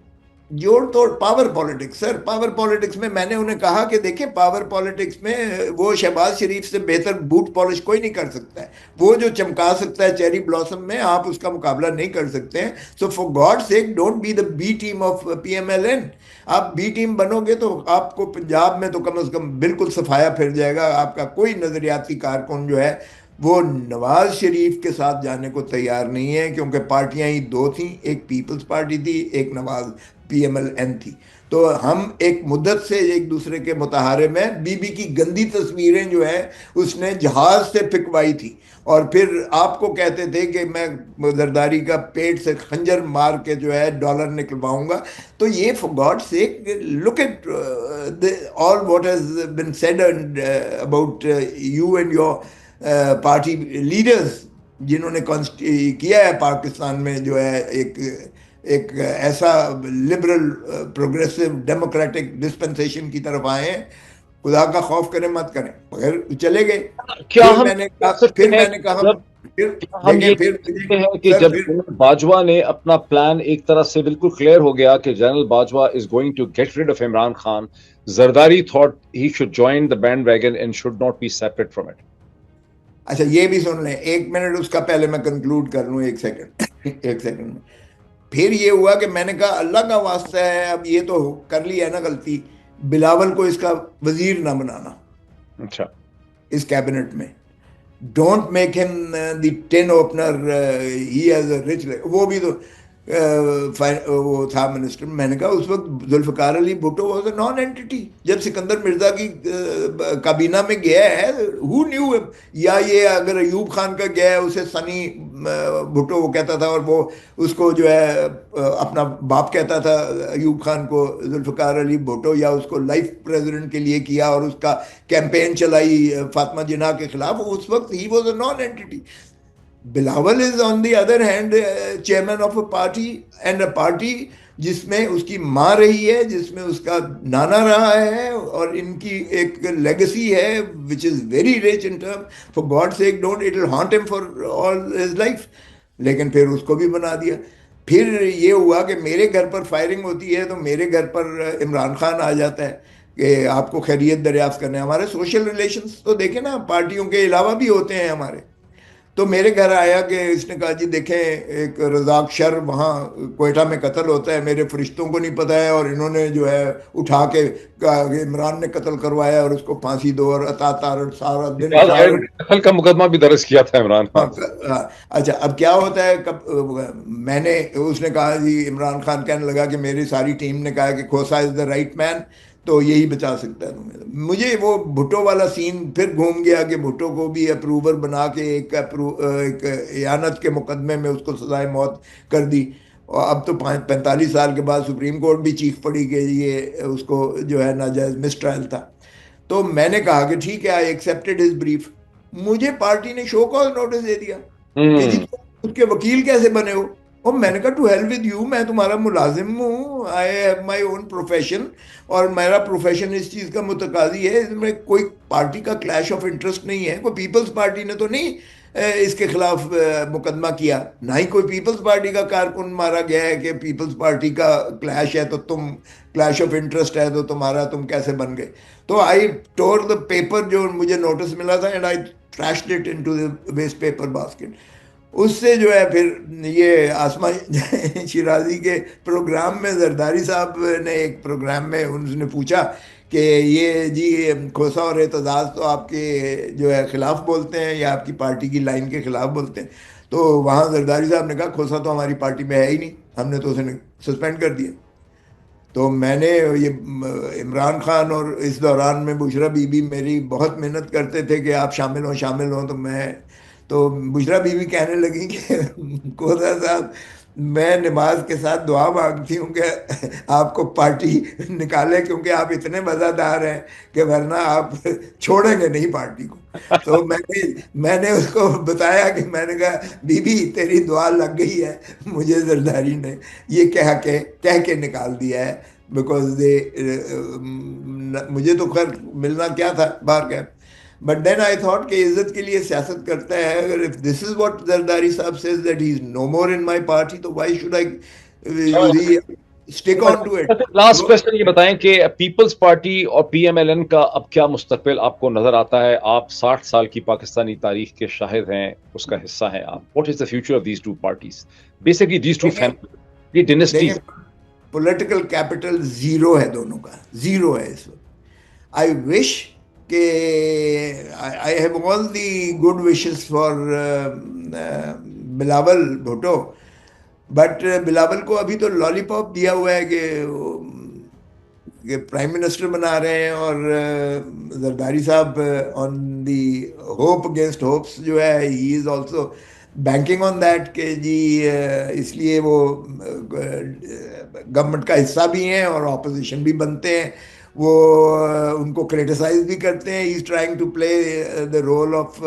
جوڑ توڑ پاور پالیٹکس. سر پاور پالیٹکس میں میں نے انہیں کہا کہ دیکھیں، پاور پالیٹکس میں وہ شہباز شریف سے بہتر بوٹ پالش کوئی نہیں کر سکتا ہے. وہ جو چمکا سکتا ہے چیری بلاسم میں، آپ اس کا مقابلہ نہیں کر سکتے ہیں. So for God sake don't be the B team of P M L N. آپ بی ٹیم بنو گے تو آپ کو پنجاب میں تو کم از کم بالکل صفایا پھر جائے گا. آپ کا کوئی نظریاتی کارکن جو ہے وہ نواز شریف کے ساتھ جانے کو تیار نہیں ہے، کیونکہ پارٹیاں ہی دو تھیں، ایک پیپلز پارٹی تھی، ایک نواز پی ایم ایل این تھی. تو ہم ایک مدت سے ایک دوسرے کے متحارب میں. بی بی کی گندی تصویریں جو ہیں اس نے جہاز سے پھکوائی تھی، اور پھر آپ کو کہتے تھے کہ میں زرداری کا پیٹ سے خنجر مار کے جو ہے ڈالر نکلواؤں گا. تو یہ for God sake look at all what has been said about you and your party leaders, جنہوں نے کیا ہے پاکستان میں جو ہے ایک ایسا لبرل پروگریسو ڈیموکریٹک ڈسپنسیشن کی طرف آئے ہیں. خدا کا خوف کریں مت کریں. مگر چلے گئے. کیا میں نے کہا ہم یہ کہتے ہیں کہ جب باجوہ نے اپنا پلان ایک طرح سے بالکل کلیئر ہو گیا کہ general Bajwa is going to get rid of Imran Khan, Zardari thought he should join the bandwagon and should not be separate from it. اچھا یہ بھی سن لیں، 1 منٹ اس کا پہلے میں کنکلوڈ کر لوں. 1 سیکنڈ میں پھر یہ ہوا کہ میں نے کہا اللہ کا واسطہ ہے، اب یہ تو کر لی ہے نا غلطی، بلاول کو اس کا وزیر نہ بنانا. اچھا، اس کیبنٹ میں don't make him the tin opener, he has a rich. وہ بھی تو وہ تھا منسٹر. میں نے کہا اس وقت Zulfikar Ali Bhutto was a naan anti. جب سکندر مرزا کی کابینہ میں گیا ہے، ہو نیو؟ یا یہ اگر ایوب خان کا گیا ہے، اسے سنی بھٹو وہ کہتا تھا، اور وہ اس کو جو ہے اپنا باپ کہتا تھا ایوب خان کو، ذوالفقار علی بھٹو، یا اس کو لائف پریزیڈنٹ کے لیے کیا اور اس کا کیمپین چلائی فاطمہ جناح کے خلاف. اس وقت he was a naan anti. Bilawal is on the other hand chairman of a party, and a party جس میں اس کی ماں رہی ہے، جس میں اس کا نانا رہا ہے، اور ان کی ایک لیگسی ہے which is very rich in term. For God's sake don't, it will haunt him for all his life. لیکن پھر اس کو بھی بنا دیا. پھر یہ ہوا کہ میرے گھر پر فائرنگ ہوتی ہے تو میرے گھر پر عمران خان آ جاتا ہے کہ آپ کو خیریت دریافت کرنے. ہمارے سوشل ریلیشنز تو دیکھیں نا، پارٹیوں کے علاوہ بھی ہوتے ہیں ہمارے. تو میرے گھر آیا کہ اس نے کہا جی دیکھیں ایک رزاق شر وہاں کوئٹہ میں قتل ہوتا ہے، میرے فرشتوں کو نہیں پتہ ہے، اور انہوں نے جو ہے اٹھا کے کہا کہ عمران نے قتل کروایا اور اس کو پھانسی دو، اور عطا تار سارا دن سارا قتل کا مقدمہ بھی درج کیا تھا عمران ہاں، خان سے. اچھا اب کیا ہوتا ہے میں نے اس نے کہا جی عمران خان کہنے لگا کہ میری ساری ٹیم نے کہا کہ کھوسا از دا رائٹ مین، تو یہی بچا سکتا ہے تمہیں. مجھے وہ بھٹو والا سین پھر گھوم گیا کہ بھٹو کو بھی اپروور بنا کے ایک اعانت کے مقدمے میں اس کو سزائے موت کر دی، اور اب تو 45 سال کے بعد سپریم کورٹ بھی چیخ پڑی کہ یہ اس کو جو ہے ناجائز مس ٹرائل تھا. تو میں نے کہا کہ ٹھیک ہے آئی ایکسیپٹڈ ہز بریف. مجھے پارٹی نے شو کاز نوٹس دے دیا کہ جی تم اس کے وکیل کیسے بنے ہو. اور میں نے کہا ٹو ہیل ود یو، میں تمہارا ملازم ہوں، I have my own profession, اور میرا پروفیشن اس چیز کا متقاضی ہے، اس میں کوئی پارٹی کا کلیش آف انٹرسٹ نہیں ہے. کوئی پیپلز پارٹی نے تو نہیں اس کے خلاف مقدمہ کیا، نہ ہی کوئی پیپلز پارٹی کا کارکن مارا گیا ہے کہ پیپلز پارٹی کا کلیش ہے تو تم کلیش آف انٹرسٹ ہے تو تمہارا تم کیسے بن گئے. تو آئی ٹور دا پیپر جو مجھے نوٹس ملا تھا and I trashed it into the waste paper basket. اس سے جو ہے پھر یہ آسمہ شیرازی کے پروگرام میں زرداری صاحب نے ایک پروگرام میں انہوں نے پوچھا کہ یہ جی کھوسا اور اعتزاز تو آپ کے جو ہے خلاف بولتے ہیں یا آپ کی پارٹی کی لائن کے خلاف بولتے ہیں. تو وہاں زرداری صاحب نے کہا کھوسا تو ہماری پارٹی میں ہے ہی نہیں، ہم نے تو اسے سسپینڈ کر دیا. تو میں نے یہ عمران خان اور اس دوران میں بشرا بی بی میری بہت محنت کرتے تھے کہ آپ شامل ہوں تو بشرا بی بی کہنے لگی کہ کوزا صاحب میں نماز کے ساتھ دعا مانگتی ہوں کہ آپ کو پارٹی نکالے، کیونکہ آپ اتنے مزہ دار ہیں کہ ورنہ آپ چھوڑیں گے نہیں پارٹی کو. تو میں نے اس کو بتایا کہ میں نے کہا بی بی تیری دعا لگ گئی ہے، مجھے زرداری نے یہ کہہ کے نکال دیا ہے، بیکاز مجھے تو خیر ملنا کیا تھا باہر کا. بٹ دین آئی تھاٹ کہ عزت کے لیے سیاست کرتا ہے، اگر if this is what Zardari صاحب says that he is no more in my party تو why should I stick on to it. Last question یہ بتائیں کہ پیپلز پارٹی اور پی ایم ایل این کا اب کیا مستقبل آپ کو نظر آتا ہے؟ آپ 60 سال کی پاکستانی تاریخ کے شاہد ہیں، اس کا حصہ ہیں آپ. What is the future of these two parties? Basically these two family densities. Political capital zero ہے دونوں کا، زیرو ہے اس وقت. آئی وش کہ I have all the good wishes for Bilawal Bhutto, but Bilawal کو ابھی تو لالی پاپ دیا ہوا ہے کہ پرائم منسٹر بنا رہے ہیں، اور Zardari Sahib on the hope against hopes جو ہے he is also banking on that کہ جی اس لیے وہ گورنمنٹ کا حصہ بھی ہیں اور اپوزیشن بھی بنتے ہیں. وہ ان کو کریٹیسائز بھی کرتے ہیں. He is trying to play the role of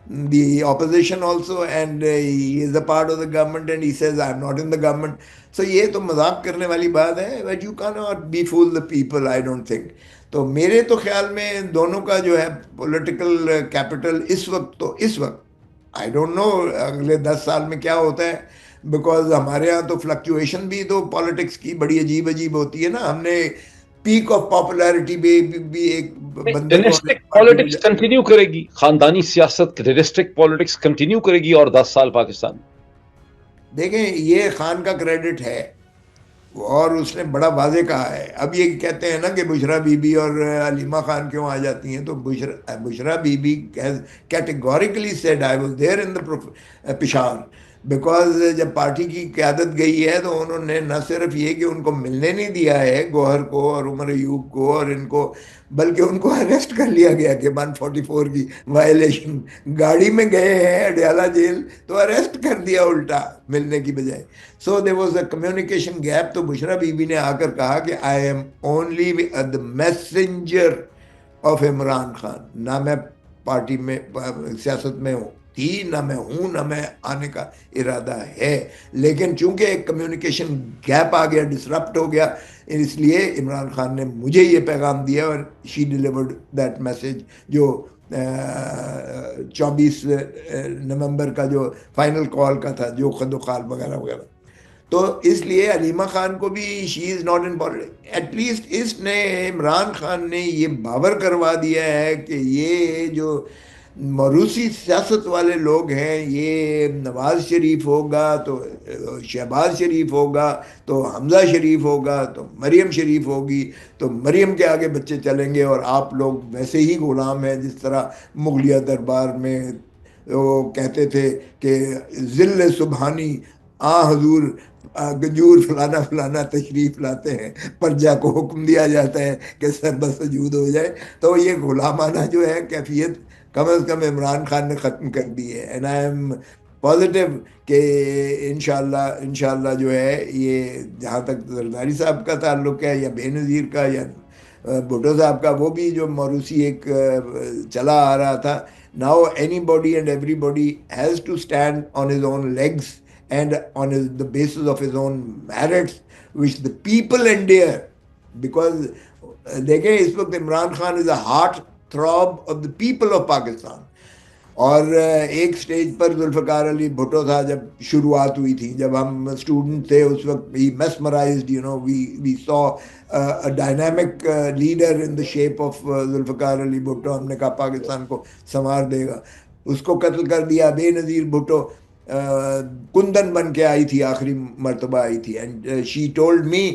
the opposition also, and he is a part of the government and he says I am not in the government. So یہ تو مذاق کرنے والی بات ہے, but you cannot be fool the people, I don't think. تو میرے تو خیال میں دونوں کا جو ہے پولیٹیکل کیپٹل اس وقت I don't know اگلے 10 سال میں کیا ہوتا ہے, بیکاز ہمارے ہاں تو فلکچویشن بھی تو پالیٹکس کی بڑی عجیب ہوتی ہے نا. ہم نے پیک آف پاپولیرٹی بھی ایک بندے کو پالیٹکس کنٹینیو کرے گی, خاندانی سیاست ڈینسٹک پالیٹکس کنٹینیو کرے گی اور 10 سال پاکستان. دیکھیں یہ خان کا کریڈٹ ہے اور اس نے بڑا واضح کہا ہے. اب یہ کہتے ہیں نا کہ بشرا بی بی اور علیمہ خان کیوں آ جاتی ہیں, تو Bushra Bibi categorically said I was there in the Peshawar, because جب پارٹی کی قیادت گئی ہے تو انہوں نے نہ صرف یہ کہ ان کو ملنے نہیں دیا ہے گوہر کو اور عمر ایوب کو اور ان کو, بلکہ ان کو اریسٹ کر لیا گیا کہ 144 کی وائلیشن. گاڑی میں گئے ہیں اڈیالہ جیل تو اریسٹ کر دیا الٹا ملنے کی بجائے. So there was a communication gap. تو بشرا بی بی نے آ کر کہا کہ I am only the messenger of Imran Khan, نہ میں پارٹی میں سیاست میں ہوں تھی, نہ میں ہوں, نہ میں آنے کا ارادہ ہے. لیکن چونکہ ایک کمیونیکیشن گیپ آ گیا, ڈسرپٹ ہو گیا, اس لیے عمران خان نے مجھے یہ پیغام دیا اور شی ڈیلیورڈ دیٹ میسج جو 24 نومبر کا جو فائنل کال کا تھا, جو خد و خال وغیرہ وغیرہ. تو اس لیے علیمہ خان کو بھی she is not in politics. At least اس نے عمران خان نے یہ باور کروا دیا ہے کہ یہ جو موروثی سیاست والے لوگ ہیں. یہ نواز شریف ہوگا تو شہباز شریف ہوگا تو حمزہ شریف ہوگا تو مریم شریف ہوگی تو مریم کے آگے بچے چلیں گے, اور آپ لوگ ویسے ہی غلام ہیں جس طرح مغلیہ دربار میں وہ کہتے تھے کہ ذل سبحانی حضور گجور فلانا فلانا تشریف لاتے ہیں, پرجا کو حکم دیا جاتا ہے کہ سر بسجود ہو جائے. تو یہ غلامانہ جو ہے کیفیت کم از کم عمران خان نے ختم کر دی ہے. اینڈ آئی ایم پازیٹیو کہ انشاءاللہ جو ہے یہ جہاں تک زرداری صاحب کا تعلق ہے یا بے نظیر کا یا بھٹو صاحب کا, وہ بھی جو موروثی ایک چلا آ رہا تھا. Now anybody and everybody has to stand on his own legs and on the basis of his own merits which the people endure. Because دیکھیں اس وقت Imran Khan is a heart throb of the people of Pakistan. اور ایک stage پر ذوالفقار علی بھٹو تھا جب شروعات ہوئی تھی, جب ہم اسٹوڈنٹ تھے اس وقت ہی mesmerized, we saw a dynamic leader in the shape of Zulfiqar Ali Bhutto. ہم نے کہا پاکستان کو سنوار دے گا. اس کو قتل کر دیا. بے نظیر بھٹو کندن بن کے آئی تھی, آخری مرتبہ آئی تھی, اینڈ شی ٹولڈ می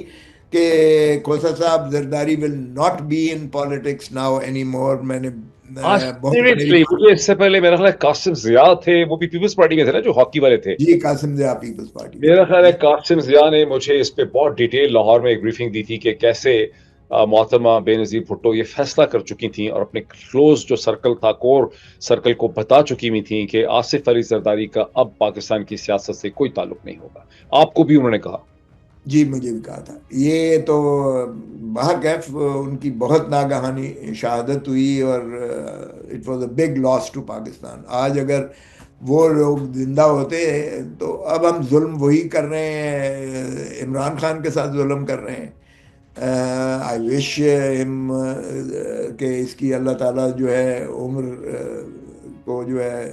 کہ Khosa Sahib Zardari will not be in politics now anymore. میں نے مجھے اس سے پہلے میرا خیال ہے قاسم ضیاء تھے, وہ بھی پیپلز پارٹی میں تھے نا, جو ہاکی والے تھے. جی قاسم ضیاء پیپلز پارٹی. میرا خیال ہے قاسم ضیاء نے مجھے اس پہ بہت ڈیٹیل لاہور میں ایک بریفنگ دی تھی کہ کیسے محترمہ بے نظیر بھٹو یہ فیصلہ کر چکی تھیں اور اپنے کلوز جو سرکل تھا, کور سرکل کو بتا چکی ہوئی تھیں کہ آصف علی زرداری کا اب پاکستان کی سیاست سے کوئی تعلق نہیں ہوگا. آپ کو بھی انہوں نے کہا؟ جی مجھے بھی کہا تھا. یہ تو بہرکیف ان کی بہت ناگہانی شہادت ہوئی اور it was a big loss to Pakistan. آج اگر وہ لوگ زندہ ہوتے تو اب ہم ظلم وہی کر رہے ہیں, عمران خان کے ساتھ ظلم کر رہے ہیں. آئی وش ہم کہ اس کی اللہ تعالیٰ جو ہے عمر کو جو ہے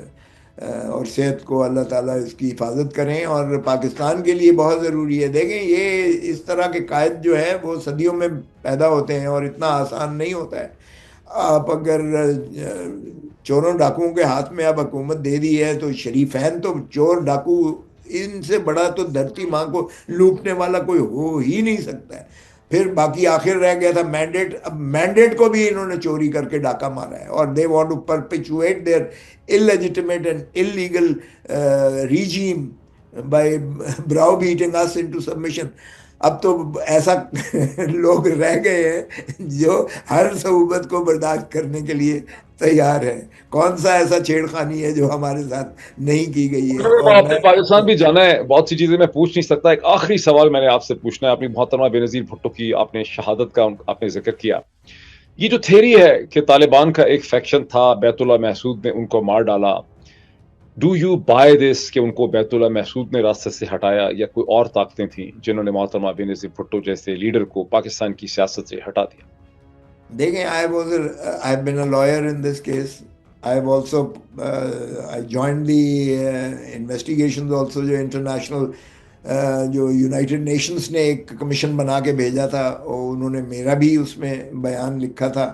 اور صحت کو اللہ تعالیٰ اس کی حفاظت کریں, اور پاکستان کے لیے بہت ضروری ہے. دیکھیں یہ اس طرح کے قائد جو ہیں وہ صدیوں میں پیدا ہوتے ہیں اور اتنا آسان نہیں ہوتا ہے. آپ اگر چوروں ڈاکوؤں کے ہاتھ میں اب حکومت دے دی ہے تو شریفین تو چور ڈاکو ان سے بڑا تو دھرتی ماں کو لوٹنے والا کوئی ہو ہی نہیں سکتا ہے. پھر باقی آخر رہ گیا تھا مینڈیٹ. اب مینڈیٹ کو بھی انہوں نے چوری کر کے ڈاکہ مارا ہے, اور they want to perpetuate their illegitimate and illegal regime by browbeating us into submission. اب تو ایسا لوگ رہ گئے ہیں جو ہر صعوبت کو برداشت کرنے کے لیے تیار ہے. کون سا ایسا چھیڑ خانی ہے جو ہمارے ساتھ نہیں کی گئی ہے؟ آپ نے پاکستان بھی جانا ہے, بہت سی چیزیں میں پوچھ نہیں سکتا. ایک آخری سوال میں نے آپ سے پوچھنا ہے. اپنی محترمہ بے نظیر بھٹو کی آپ نے شہادت کا آپ نے ذکر کیا. یہ جو تھیری ہے کہ طالبان کا ایک فیکشن تھا, بیت اللہ محسود نے ان کو مار ڈالا, ڈو یو بائی دس کہ ان کو بیت اللہ محسود نے راستے سے ہٹایا یا کوئی اور طاقتیں تھیں جنہوں نے محترمہ بے نظیر بھٹو جیسے لیڈر کو پاکستان کی سیاست سے ہٹا دیا؟ دیکھیں I have been a lawyer in this case. I have also I joined the investigations also جو انٹرنیشنل جو یونائٹڈ نیشنز نے ایک کمیشن بنا کے بھیجا تھا, اور انہوں نے میرا بھی اس میں بیان لکھا تھا.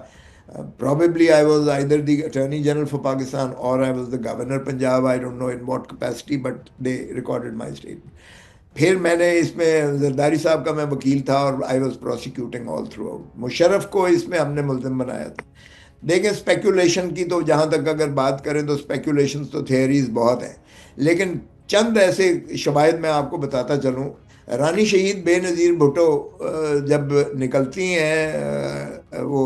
Probably I was either the Attorney General for Pakistan or I was the Governor Punjab. I don't know in what capacity, but they recorded my statement. پھر میں نے اس میں زرداری صاحب کا میں وکیل تھا اور I was prosecuting all throughout. Musharraf کو اس میں ہم نے ملزم بنایا تھا. دیکھیں اسپیکولیشن کی تو جہاں تک اگر بات کریں تو اسپیکولیشنز تو تھیوریز بہت ہیں, لیکن چند ایسے شواہد میں آپ کو بتاتا چلوں. رانی شہید بے نظیر بھٹو جب نکلتی ہیں وہ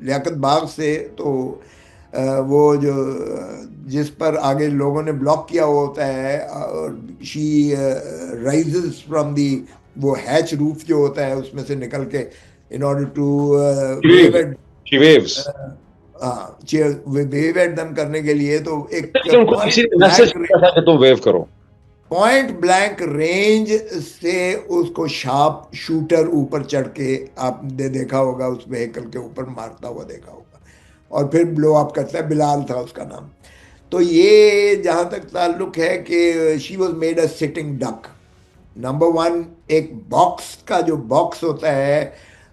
لیاقت باغ سے, تو وہ جو جس پر آگے لوگوں نے بلاک کیا ہوا ہوتا ہے, اور شی رائزز فرام دی وہ ہیچ روف جو ہوتا ہے اس میں سے نکل کے ان آرڈر ٹو ویو ایٹ دم کرنے کے لیے, تو ایک پوائنٹ بلینک رینج سے اس کو شارپ شوٹر اوپر چڑھ کے آپ نے دیکھا ہوگا, اس وہیکل کے اوپر مارتا ہوا دیکھا ہوگا, اور پھر بلو اپ کرتا ہے. بلال تھا اس کا نام. تو یہ جہاں تک تعلق ہے کہ she was made a sitting duck. Number one, ایک باکس کا جو باکس ہوتا ہے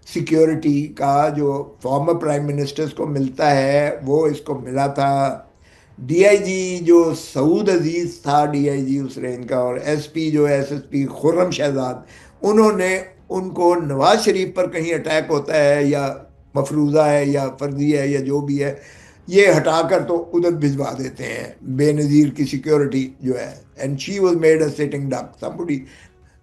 سیکیورٹی کا جو فارمر پرائم منسٹرز کو ملتا ہے, وہ اس کو ملا تھا ڈی آئی جی جو سعود عزیز تھا D I G us range کا، اور ایس پی جو ہے ایس ایس پی خرم شہزاد، انہوں نے ان کو نواز شریف پر کہیں اٹیک ہوتا ہے یا مفروضہ ہے یا فرضی ہے یا جو بھی ہے، یہ ہٹا کر تو ادھر بھجوا دیتے ہیں بے نظیر کی سیکیورٹی جو ہے. And she was made a sitting duck somebody.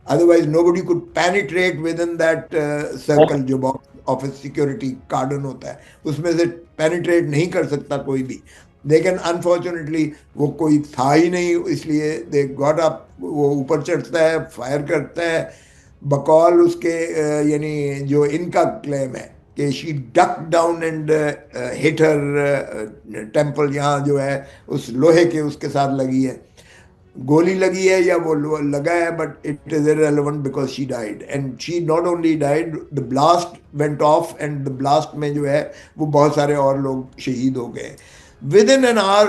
Otherwise, nobody could penetrate within that circle جو باکس آفس سیکورٹی کارڈن ہوتا ہے اس میں سے پینیٹریٹ نہیں کر سکتا کوئی بھی. لیکن انفارچونیٹلی وہ کوئی تھا ہی نہیں، اس لیے دے گاٹ اپ، وہ اوپر چڑھتا ہے، فائر کرتا ہے بقول اس کے یعنی جو ان کا کلیم ہے کہ she duck down and hit her temple, یہاں جو ہے اس لوہے کے اس کے ساتھ لگی ہے، گولی لگی ہے یا وہ لگا ہے، but it is irrelevant because she died and she not only died, the blast went off and the blast میں جو ہے وہ بہت سارے اور لوگ شہید ہو گئے. within an hour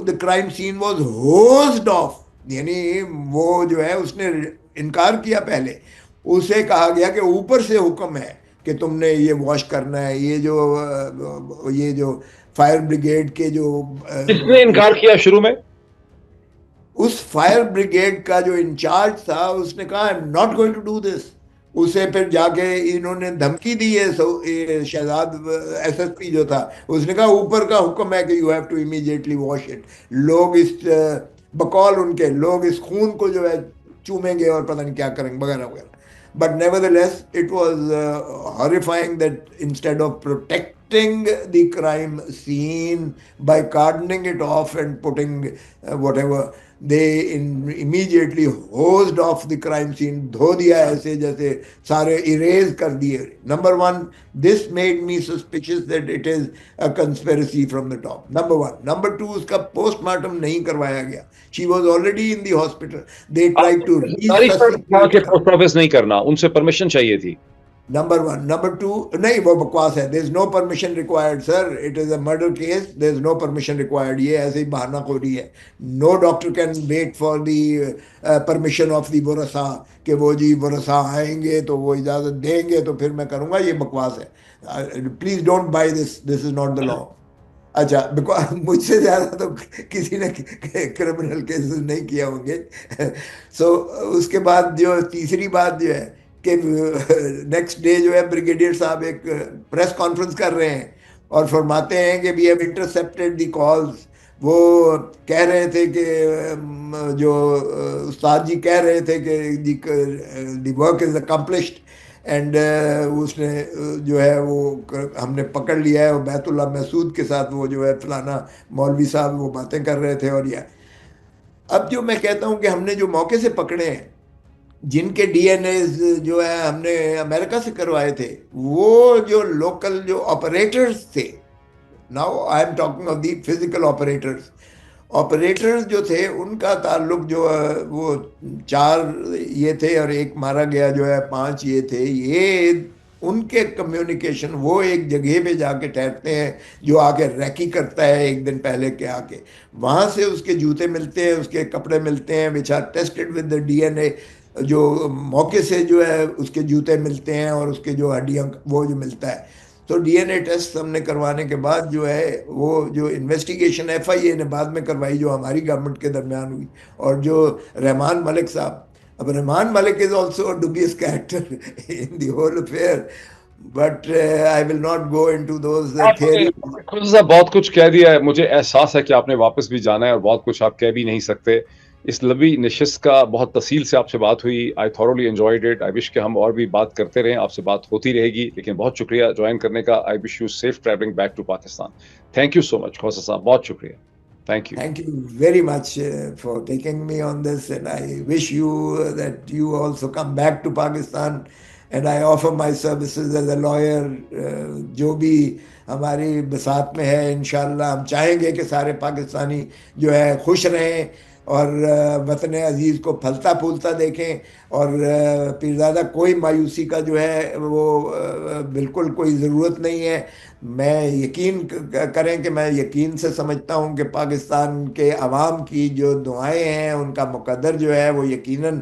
the crime scene was hosed off. یعنی وہ جو ہے اس نے انکار کیا، پہلے اسے کہا گیا کہ اوپر سے حکم ہے کہ تم نے یہ واش کرنا ہے. یہ جو فائر بریگیڈ کے جو کس نے انکار کیا شروع میں؟ اس فائر بریگیڈ کا جو انچارج تھا اس نے کہا I'm not going to do this. اسے پھر جا کے انہوں نے دھمکی دی ہے، شہزاد ایس ایس پی جو تھا اس نے کہا اوپر کا حکم ہے کہ you have to immediately wash it. لوگ اس بقول ان کے لوگ اس خون کو جو ہے چومیں گے اور پتہ نہیں کیا کریں گے وغیرہ وغیرہ. But nevertheless, it was horrifying that instead of protecting the crime scene by cordoning it off and putting whatever, they immediately hosed off the crime scene. دھو دیا ایسے جیسے سارے اریز کر دیے. Number one, this made me suspicious that it is a conspiracy from the top. Number one. Number two, اس کا post mortem نہیں کروایا گیا. She was already in the hospital. They tried to resuscitate. Post office نہیں کرنا، ان سے permission چاہیے تھی. Number one. Number two, نہیں وہ بکواس ہے. There is no permission required sir, it is a murder case, there is no permission required. یہ ایسے ہی بہانہ خوری ہے. No doctor can wait for the permission of the ورثاء کہ وہ جی ورثاء آئیں گے تو وہ اجازت دیں گے تو پھر میں کروں گا. یہ بکواس ہے. Please don't buy this, this is not the law. اچھا، مجھ سے زیادہ تو کسی نے کرمنل کیسز نہیں کیا ہوں گے. سو اس کے بعد جو تیسری بات جو ہے کہ نیکسٹ ڈے جو ہے بریگیڈیئر صاحب ایک پریس کانفرنس کر رہے ہیں اور فرماتے ہیں کہ وی ہیو انٹرسپٹیڈ دی کالز. وہ کہہ رہے تھے کہ جو استاد جی کہہ رہے تھے کہ the work is accomplished and اس نے جو ہے وہ ہم نے پکڑ لیا ہے. اور بیت اللہ محسود کے ساتھ وہ جو ہے فلانا مولوی صاحب وہ باتیں کر رہے تھے. اور اب جو میں کہتا ہوں کہ ہم نے جو موقع سے پکڑے ہیں، جن کے ڈی این ایز جو ہے ہم نے امریکہ سے کروائے تھے، وہ جو لوکل جو آپریٹرز تھے، now I am talking of the physical operators جو تھے، ان کا تعلق جو وہ 4 یہ تھے اور ایک مارا گیا جو ہے 5 یہ تھے. یہ ان کے کمیونیکیشن، وہ ایک جگہ پہ جا کے ٹھہرتے ہیں جو آ کے ریکی کرتا ہے ایک دن پہلے کے آ کے، وہاں سے اس کے جوتے ملتے ہیں، اس کے کپڑے ملتے ہیں which are tested with the DNA. جو موقع سے جو ہے اس کے جوتے ملتے ہیں اور اس کے جو ہڈیاں وہ جو ملتا ہے. تو ڈی این اے ٹیسٹ ہم نے کروانے کے بعد جو ہے وہ جو انویسٹیگیشن ایف آئی اے نے بعد میں کروائی جو ہماری گورنمنٹ کے درمیان ہوئی، اور جو رحمان ملک صاحب، اب Rehman Malik is also a dubious character in the whole affair, but I will not go into those theory. بہت کچھ کہہ دیا ہے، مجھے احساس ہے کہ آپ نے واپس بھی جانا ہے اور بہت کچھ آپ کہہ بھی نہیں سکتے. اس لبی نشست کا بہت تفصیل سے آپ سے بات ہوئی. آئی تھورولی انجوائڈ اٹ. آئی وش کہ ہم اور بھی بات کرتے رہیں، آپ سے بات ہوتی رہے گی. لیکن بہت شکریہ جوائن کرنے کا. I wish you safe travelling back to Pakistan. Thank you so much Khosa Sahib, بہت شکریہ. Thank you. Thank you very much for taking me on this, and I wish you that you also come back to Pakistan, and I offer my services as a lawyer. جو بھی ہماری بساط میں ہے انشاءاللہ ہم چاہیں گے کہ سارے پاکستانی جو ہے خوش رہیں اور وطن عزیز کو پھلتا پھولتا دیکھیں. اور پیرزادہ کوئی مایوسی کا جو ہے وہ بالکل کوئی ضرورت نہیں ہے. میں یقین کریں کہ میں یقین سے سمجھتا ہوں کہ پاکستان کے عوام کی جو دعائیں ہیں ان کا مقدر جو ہے وہ یقیناً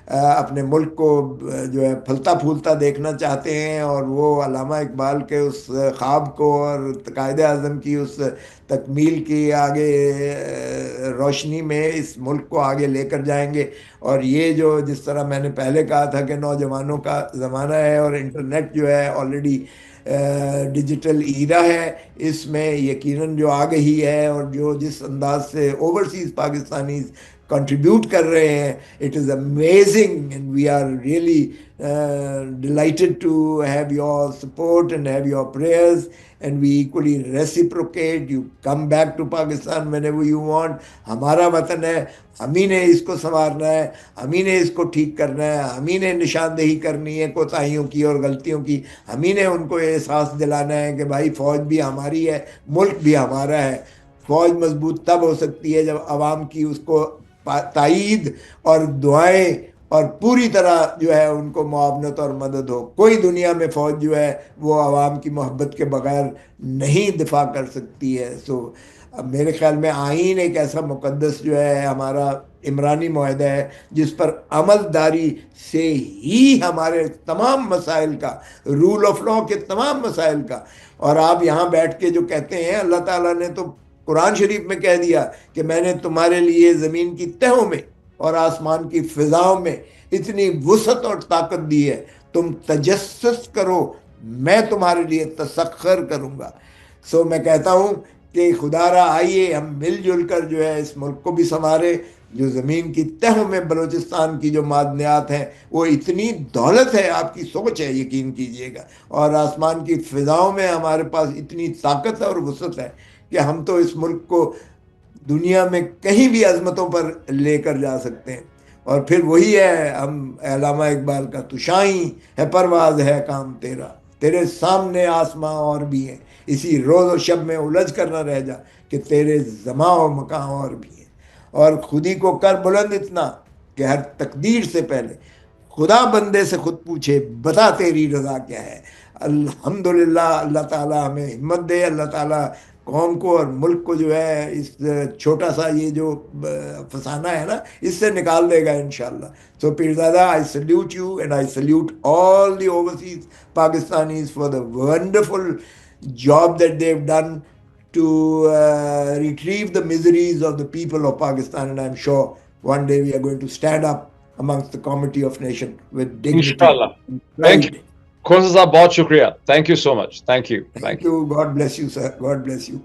اپنے ملک کو جو ہے پھلتا پھولتا دیکھنا چاہتے ہیں، اور وہ علامہ اقبال کے اس خواب کو اور قائد اعظم کی اس تکمیل کی آگے روشنی میں اس ملک کو آگے لے کر جائیں گے۔ اور یہ جو جس طرح میں نے پہلے کہا تھا کہ نوجوانوں کا زمانہ ہے، اور انٹرنیٹ جو ہے آلریڈی ڈیجیٹل ایرا ہے، اس میں یقیناً جو آ گئی ہے، اور جو جس انداز سے اوورسیز پاکستانیز کنٹریبیوٹ کر رہے ہیں، it is amazing and we are really delighted to have your support and have your prayers and we equally reciprocate, you come back to Pakistan whenever you want. ہمارا وطن ہے، ہم ہی نے اس کو سنوارنا ہے، ہم ہی نے اس کو ٹھیک کرنا ہے، ہم ہی نے نشاندہی کرنی ہے کوتاہیوں کی اور غلطیوں کی، ہم ہی نے ان کو احساس دلانا ہے کہ بھائی فوج بھی ہماری ہے، ملک بھی ہمارا ہے۔ فوج مضبوط تب ہو سکتی ہے جب عوام کی اس کو تائید اور دعائیں اور پوری طرح جو ہے ان کو معاونت اور مدد ہو۔ کوئی دنیا میں فوج جو ہے وہ عوام کی محبت کے بغیر نہیں دفاع کر سکتی ہے۔ سو اب میرے خیال میں آئین ایک ایسا مقدس جو ہے ہمارا عمرانی معاہدہ ہے، جس پر عمل داری سے ہی ہمارے تمام مسائل کا، رول آف لاء کے تمام مسائل کا، اور آپ یہاں بیٹھ کے جو کہتے ہیں، اللہ تعالیٰ نے تو قرآن شریف میں کہہ دیا کہ میں نے تمہارے لیے زمین کی تہوں میں اور آسمان کی فضاؤں میں اتنی وسعت اور طاقت دی ہے، تم تجسس کرو، میں تمہارے لیے تسخر کروں گا۔ سو میں کہتا ہوں کہ خدا را آئیے ہم مل جل کر جو ہے اس ملک کو بھی سنوارے۔ جو زمین کی تہوں میں بلوچستان کی جو معدنیات ہیں وہ اتنی دولت ہے، آپ کی سوچ ہے، یقین کیجئے گا، اور آسمان کی فضاؤں میں ہمارے پاس اتنی طاقت اور وسعت ہے کہ ہم تو اس ملک کو دنیا میں کہیں بھی عظمتوں پر لے کر جا سکتے ہیں۔ اور پھر وہی ہے ہم علامہ اقبال کا، تو شاہیں ہے پرواز ہے کام تیرا، تیرے سامنے آسماں اور بھی ہیں، اسی روز و شب میں الجھ کر نہ رہ جا کہ تیرے زماں و مکان اور بھی ہیں۔ اور خودی کو کر بلند اتنا کہ ہر تقدیر سے پہلے خدا بندے سے خود پوچھے بتا تیری رضا کیا ہے۔ الحمدللہ، اللہ تعالیٰ ہمیں ہمت دے، اللہ تعالیٰ قوم کو اور ملک کو جو ہے اس چھوٹا سا یہ جو فسانہ ہے نا، اس سے نکال دے گا انشاءاللہ۔ So Pirzada, I salute you and I salute all the overseas Pakistanis for the wonderful job that they've done to retrieve the miseries of the people of Pakistan, and I'm sure one day we are going to stand up amongst the comity of nation with dignity. Inshallah. Thank you. Khosa sahab, bahut shukriya. Thank you so much. Thank you. Thank you. God bless you, sir. God bless you.